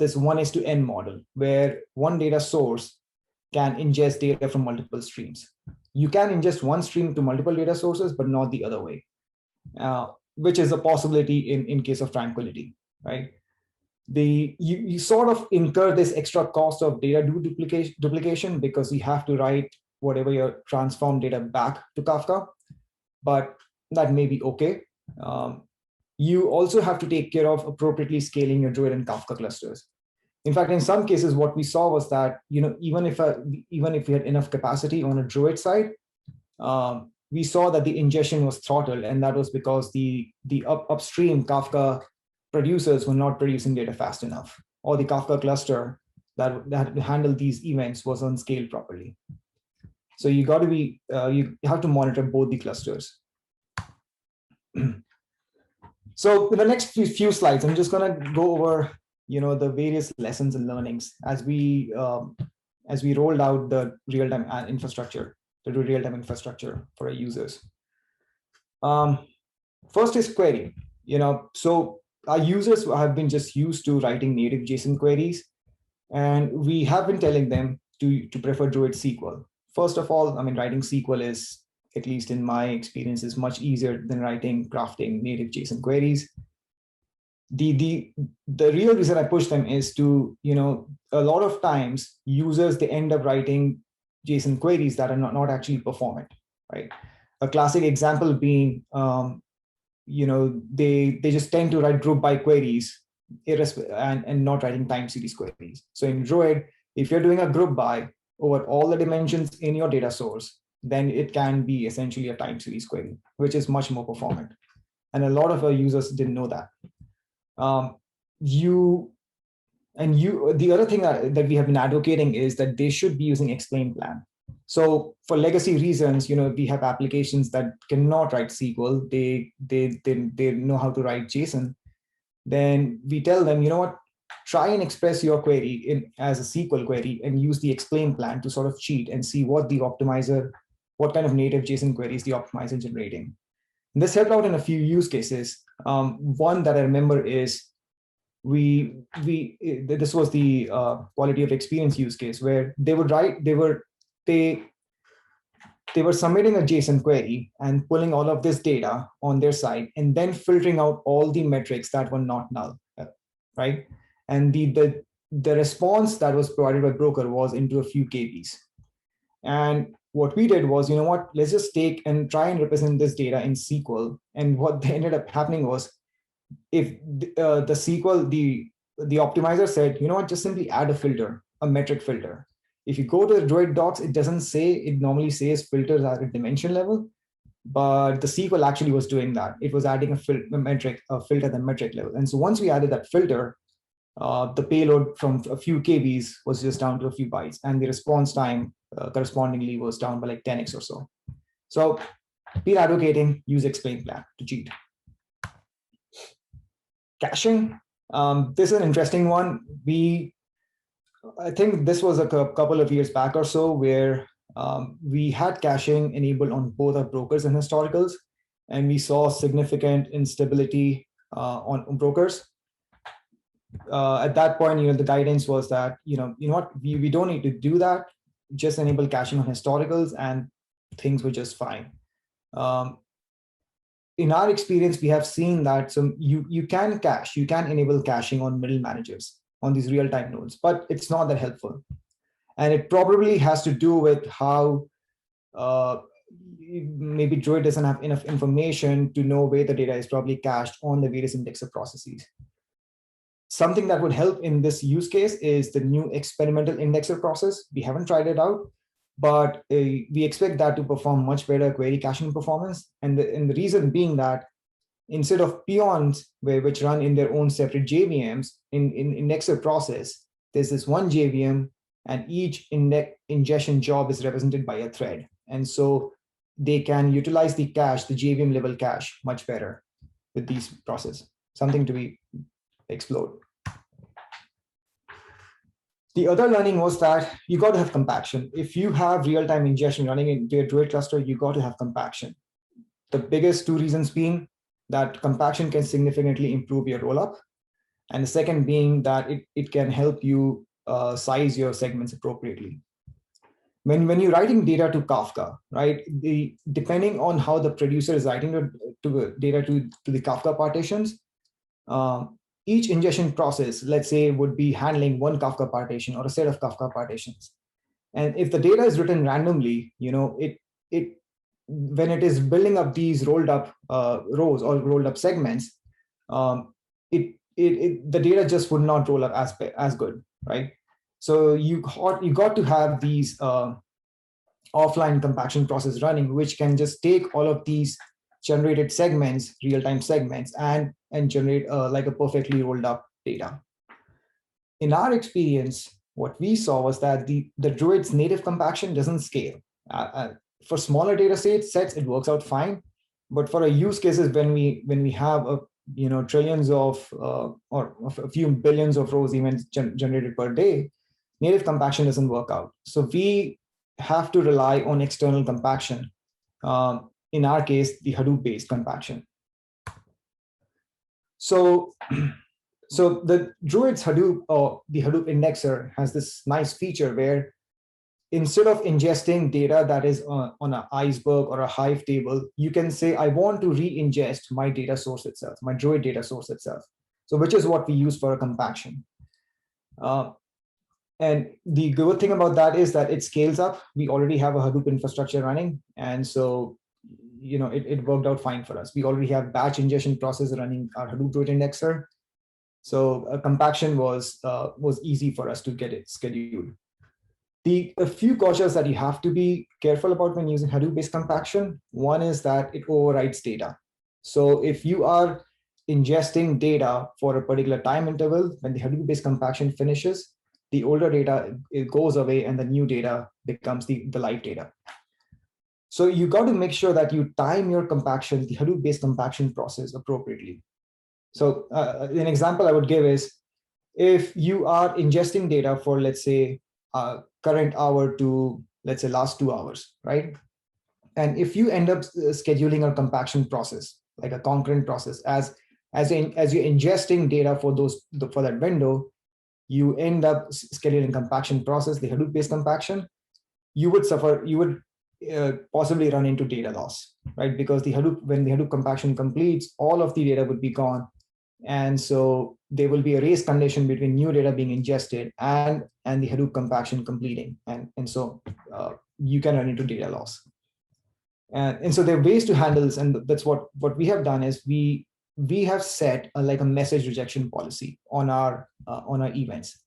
this 1:n model, where one data source can ingest data from multiple streams. You can ingest one stream to multiple data sources, but not the other way, which is a possibility in case of Tranquility, right? You sort of incur this extra cost of data duplication because you have to write whatever your transform data back to Kafka, but that may be okay. You also have to take care of appropriately scaling your Druid and Kafka clusters. In fact, in some cases, what we saw was that even if we had enough capacity on a Druid side, we saw that the ingestion was throttled, and that was because the upstream Kafka producers were not producing data fast enough, or the Kafka cluster that handled these events was unscaled properly. So you got to be you have to monitor both the clusters. So in the next few slides, I'm just going to go over the various lessons and learnings as we rolled out the real-time infrastructure, the real-time infrastructure for our users. First is query. So our users have been just used to writing native JSON queries, And we have been telling them to prefer Druid SQL. First of all, I mean, writing SQL is, at least in my experience, is much easier than crafting native JSON queries. The real reason I push them is to, a lot of times users, they end up writing JSON queries that are not actually performant, right? A classic example being, they just tend to write group by queries and not writing time series queries. So in Druid, if you're doing a group by over all the dimensions in your data source, then it can be essentially a time series query, which is much more performant. And a lot of our users didn't know that. The other thing that we have been advocating is that they should be using explain plan. So for legacy reasons, we have applications that cannot write SQL. They know how to write JSON. Then we tell them, try and express your query as a SQL query and use the explain plan to sort of cheat and see what kind of native JSON queries the optimizer is generating. And this helped out in a few use cases. One that I remember is this was the quality of experience use case where they were submitting a JSON query and pulling all of this data on their side and then filtering out all the metrics that were not null, right? And the response that was provided by broker was into a few KBs. And what we did was, let's just take and try and represent this data in SQL. And what ended up happening was, if the SQL, the optimizer said, just simply add a filter, a metric filter. If you go to the Druid docs, it doesn't say, it normally says filters are at dimension level, but the SQL actually was doing that. It was adding a filter at the metric level. And so once we added that filter, the payload from a few KBs was just down to a few bytes, and the response time correspondingly was down by like 10x or so. So we're advocating use explain plan to cheat. Caching, this is an interesting one. I think this was a couple of years back or so where we had caching enabled on both our brokers and historicals, and we saw significant instability on brokers. At that point, the guidance was that, we don't need to do that. Just enable caching on historicals and things were just fine. In our experience, we have seen that you can enable caching on middle managers on these real-time nodes, but it's not that helpful. And it probably has to do with how maybe Druid doesn't have enough information to know where the data is probably cached on the various indexer processes. Something that would help in this use case is the new experimental indexer process. We haven't tried it out, but we expect that to perform much better query caching performance. And the reason being that instead of peons which run in their own separate JVMs in indexer process, there's this one JVM and each ingestion job is represented by a thread. And so they can utilize the cache, the JVM level cache much better with these processes, something to be explored. The other learning was that you got to have compaction. If you have real-time ingestion running into your Druid cluster, you got to have compaction. The biggest two reasons being that compaction can significantly improve your rollup. And the second being that it can help you size your segments appropriately. When you're writing data to Kafka, right, depending on how the producer is writing the data to the Kafka partitions, each ingestion process, let's say, would be handling one Kafka partition or a set of Kafka partitions. And if the data is written randomly, when it is building up these rolled up rows or rolled up segments, the data just would not roll up as good, right? So you got to have these offline compaction process running, which can just take all of these generated segments, real-time segments, and generate like a perfectly rolled up data. In our experience, what we saw was that the Druid's native compaction doesn't scale. For smaller data sets, it works out fine. But for our use cases, when we have trillions of or a few billions of rows even generated per day, native compaction doesn't work out. So we have to rely on external compaction. In our case, the Hadoop-based compaction. So So the Druid's Hadoop or the Hadoop indexer has this nice feature where instead of ingesting data that is on an Iceberg or a Hive table, you can say, I want to re-ingest my data source itself, my Druid data source itself. So which is what we use for a compaction. And the good thing about that is that it scales up. We already have a Hadoop infrastructure running. And so, it worked out fine for us. We already have batch ingestion process running our Hadoop Druid indexer. So a compaction was easy for us to get it scheduled. A few cautious that you have to be careful about when using Hadoop-based compaction. One is that it overwrites data. So if you are ingesting data for a particular time interval, when the Hadoop-based compaction finishes, the older data, it goes away and the new data becomes the live data. So you got to make sure that you time your compaction, the Hadoop-based compaction process appropriately. So an example I would give is if you are ingesting data for, let's say, current hour to, let's say, last 2 hours, right? And if you end up scheduling a compaction process, like a concurrent process, as you're ingesting data for that window, you end up scheduling compaction process, the Hadoop-based compaction, you would possibly run into data loss, right? Because when the Hadoop compaction completes, all of the data would be gone. And so there will be a race condition between new data being ingested and the Hadoop compaction completing. And so you can run into data loss. And so there are ways to handle this. And that's what we have done is we have set a message rejection policy on our events.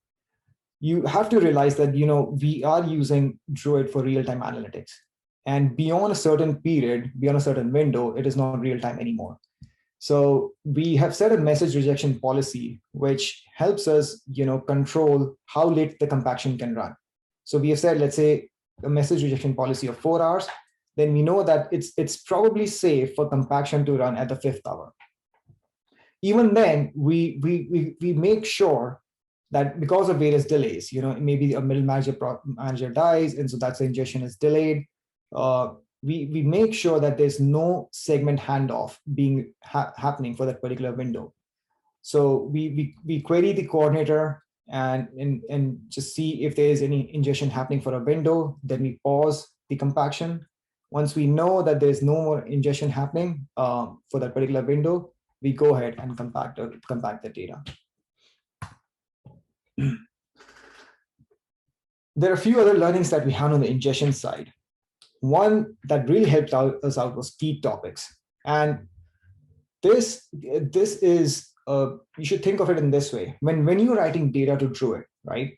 You have to realize that, we are using Druid for real-time analytics. And beyond a certain period, beyond a certain window, it is not real-time anymore. So we have set a message rejection policy, which helps us, control how late the compaction can run. So we have said, let's say, a message rejection policy of 4 hours, then we know that it's probably safe for compaction to run at the 5th hour. Even then, we make sure that because of various delays, maybe a middle manager dies, and so that's the ingestion is delayed. We make sure that there's no segment handoff being happening for that particular window. So we query the coordinator and just see if there is any ingestion happening for a window. Then we pause the compaction. Once we know that there's no more ingestion happening for that particular window, we go ahead and compact the data. There are a few other learnings that we had on the ingestion side. One that really helped us out was key topics. And this is, you should think of it in this way. When you're writing data to Druid, right?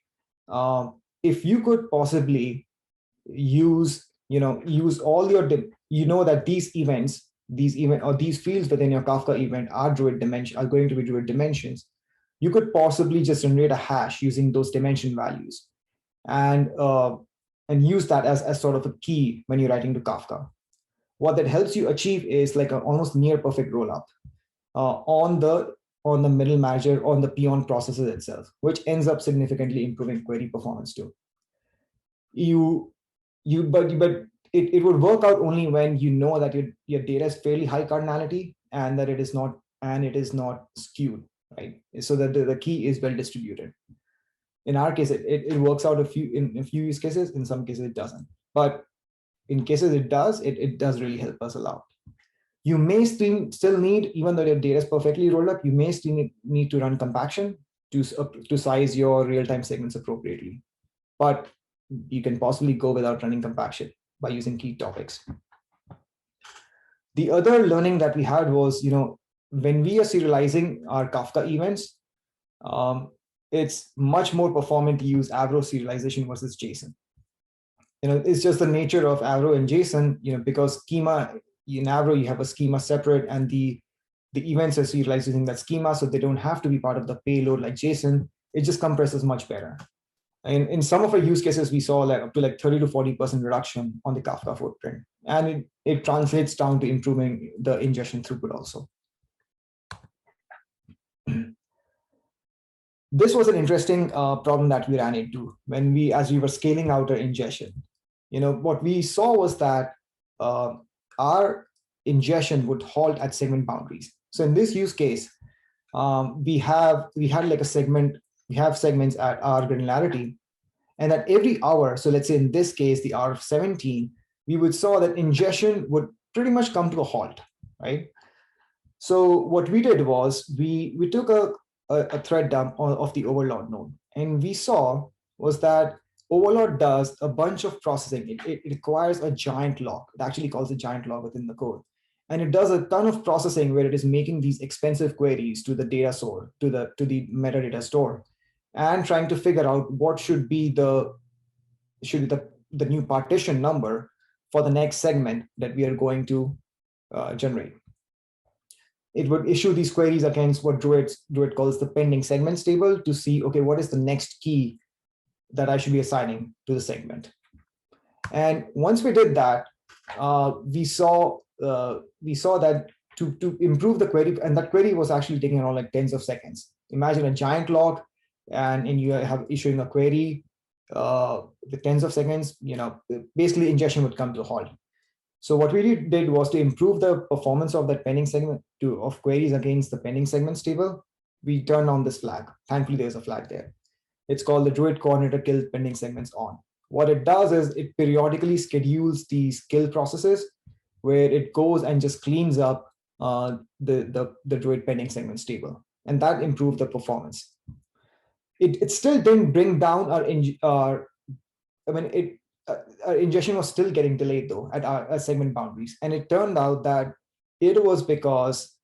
If you could possibly use all your, that these events or these fields within your Kafka event are going to be Druid dimensions, you could possibly just generate a hash using those dimension values and use that as sort of a key when you're writing to Kafka. What that helps you achieve is like an almost near perfect rollup on the middle manager, on the peon processes itself, which ends up significantly improving query performance too. But it would work out only when you know that your data is fairly high cardinality and that it is not skewed, right? So that the key is well distributed. In our case, it works out in a few use cases. In some cases, it doesn't. But in cases it does, it does really help us a lot. You may still need, even though your data is perfectly rolled up, you may still need to run compaction to size your real-time segments appropriately. But you can possibly go without running compaction by using key topics. The other learning that we had was, when we are serializing our Kafka events, it's much more performant to use Avro serialization versus JSON. It's just the nature of Avro and JSON, because schema in Avro, you have a schema separate and the events are serialized using that schema, so they don't have to be part of the payload like JSON. It just compresses much better. And in some of our use cases, we saw up to 30 to 40% reduction on the Kafka footprint. And it translates down to improving the ingestion throughput also. This was an interesting problem that we ran into as we were scaling out our ingestion. What we saw was that our ingestion would halt at segment boundaries. So in this use case, we had like a segment, we have segments at our granularity, and at every hour, so let's say in this case, the hour of 17, we would saw that ingestion would pretty much come to a halt, right? So what we did was we took a thread dump of the overload node, and we saw was that overload does a bunch of processing. It requires a giant log. It actually calls a giant log within the code. And it does a ton of processing where it is making these expensive queries to the data store, to the metadata store, and trying to figure out what should be the new partition number for the next segment that we are going to generate. It would issue these queries against what Druid calls the pending segments table to see, okay, what is the next key that I should be assigning to the segment. And once we did that, we saw that to improve the query, and that query was actually taking around like tens of seconds. Imagine a giant log, and you have issuing a query with tens of seconds. Basically ingestion would come to a halt. So what we did was to improve the performance of that pending segment of queries against the pending segments table. We turned on this flag. Thankfully, there's a flag there. It's called the Druid coordinator kill pending segments on. What it does is it periodically schedules these kill processes where it goes and just cleans up the Druid pending segments table, and that improved the performance. It still didn't bring down our ingestion was still getting delayed though at our segment boundaries. And it turned out that it was because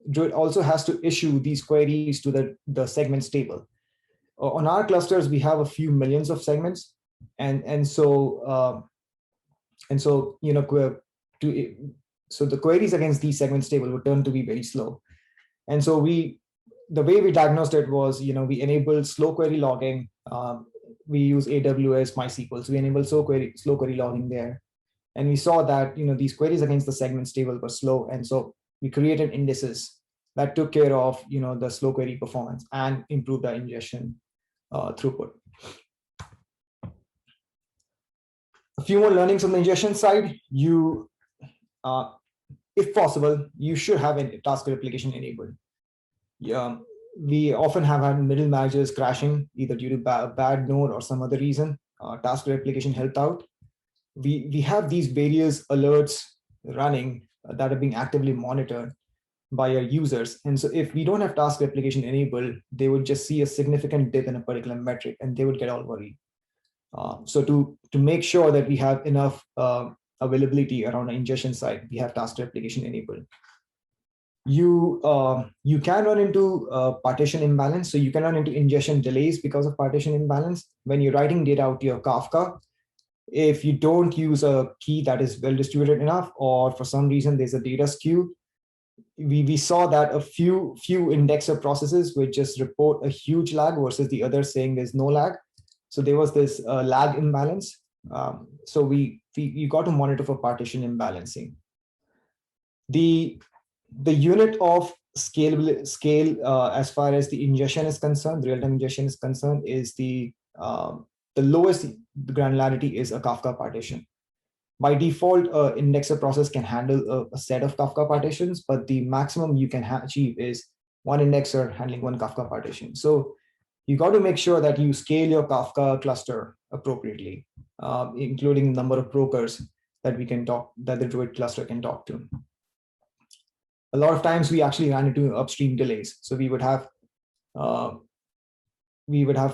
Druid also has to issue these queries to the segments table. On our clusters, we have a few millions of segments. And so the queries against these segments table would turn to be very slow. And so the way we diagnosed it was, we enabled slow query logging. We use AWS MySQL, so we enabled slow query logging there. And we saw that these queries against the segments table were slow, and so we created indices that took care of the slow query performance and improved the ingestion throughput. A few more learnings on the ingestion side. If possible, you should have a task replication enabled. We often have had middle managers crashing either due to bad node or some other reason. Task replication helped out. We have these various alerts running that are being actively monitored by our users. And so if we don't have task replication enabled, they would just see a significant dip in a particular metric and they would get all worried. So to make sure that we have enough availability around the ingestion side, we have task replication enabled. You can run into partition imbalance. So you can run into ingestion delays because of partition imbalance. When you're writing data out to your Kafka, if you don't use a key that is well distributed enough, or for some reason there's a data skew, we saw that a few indexer processes would just report a huge lag versus the others saying there's no lag. So there was this lag imbalance. So you got to monitor for partition imbalancing. The unit of scale as far as the ingestion is concerned, real-time ingestion is concerned, is the lowest granularity is a Kafka partition. By default, indexer process can handle a set of Kafka partitions, but the maximum you can achieve is one indexer handling one Kafka partition. So you got to make sure that you scale your Kafka cluster appropriately, including the number of brokers that the Druid cluster can talk to. A lot of times we actually ran into upstream delays. So we would have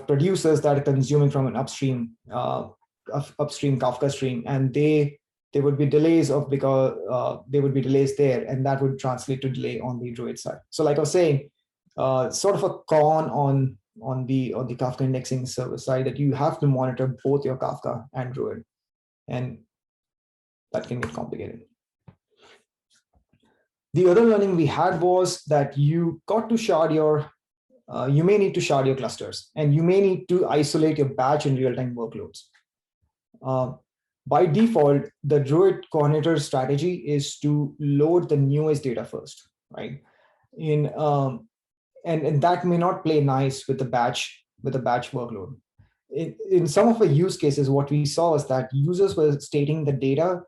producers that are consuming from an upstream Kafka stream, and there would be delays because there would be delays there, and that would translate to delay on the Druid side. So like I was saying, sort of a con on the Kafka indexing service side, that you have to monitor both your Kafka and Druid, and that can get complicated. The other learning we had was that you got to shard you may need to shard your clusters, and you may need to isolate your batch and real-time workloads. By default, the Druid coordinator strategy is to load the newest data first, right? And that may not play nice with the batch workload. In some of the use cases, what we saw is that users were stating the data.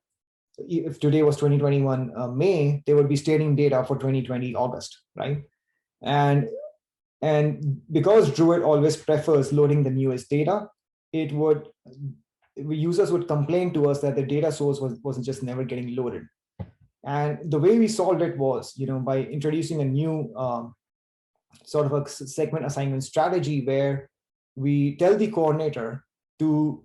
If today was 2021 May, they would be stating data for 2020 August, right? And because Druid always prefers loading the newest data, users would complain to us that the data source wasn't just never getting loaded. And the way we solved it was, by introducing a new sort of a segment assignment strategy where we tell the coordinator to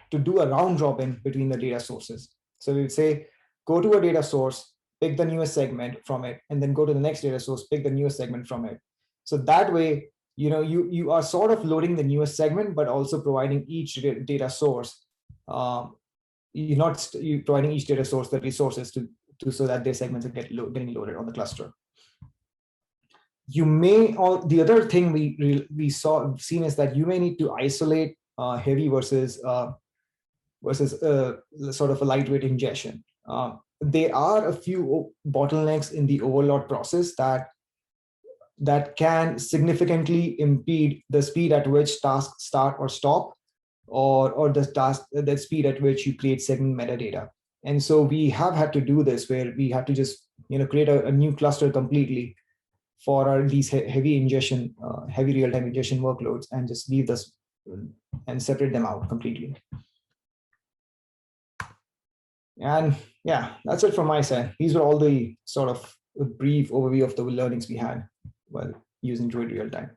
do a round robin between the data sources. So we would say, go to a data source, pick the newest segment from it, and then go to the next data source, pick the newest segment from it. So that way, you are sort of loading the newest segment, but also providing each data source. You're providing each data source the resources to so that their segments are getting loaded on the cluster. The other thing we seen is that you may need to isolate heavy versus sort of a lightweight ingestion. There are a few bottlenecks in the overload process that can significantly impede the speed at which tasks start or stop, or the speed at which you create segment metadata. And so we have had to do this where we have to just create a new cluster completely for these heavy real-time ingestion workloads, and just leave this and separate them out completely. And yeah, that's it from my side. These were all the sort of a brief overview of the learnings we had while using Druid real-time.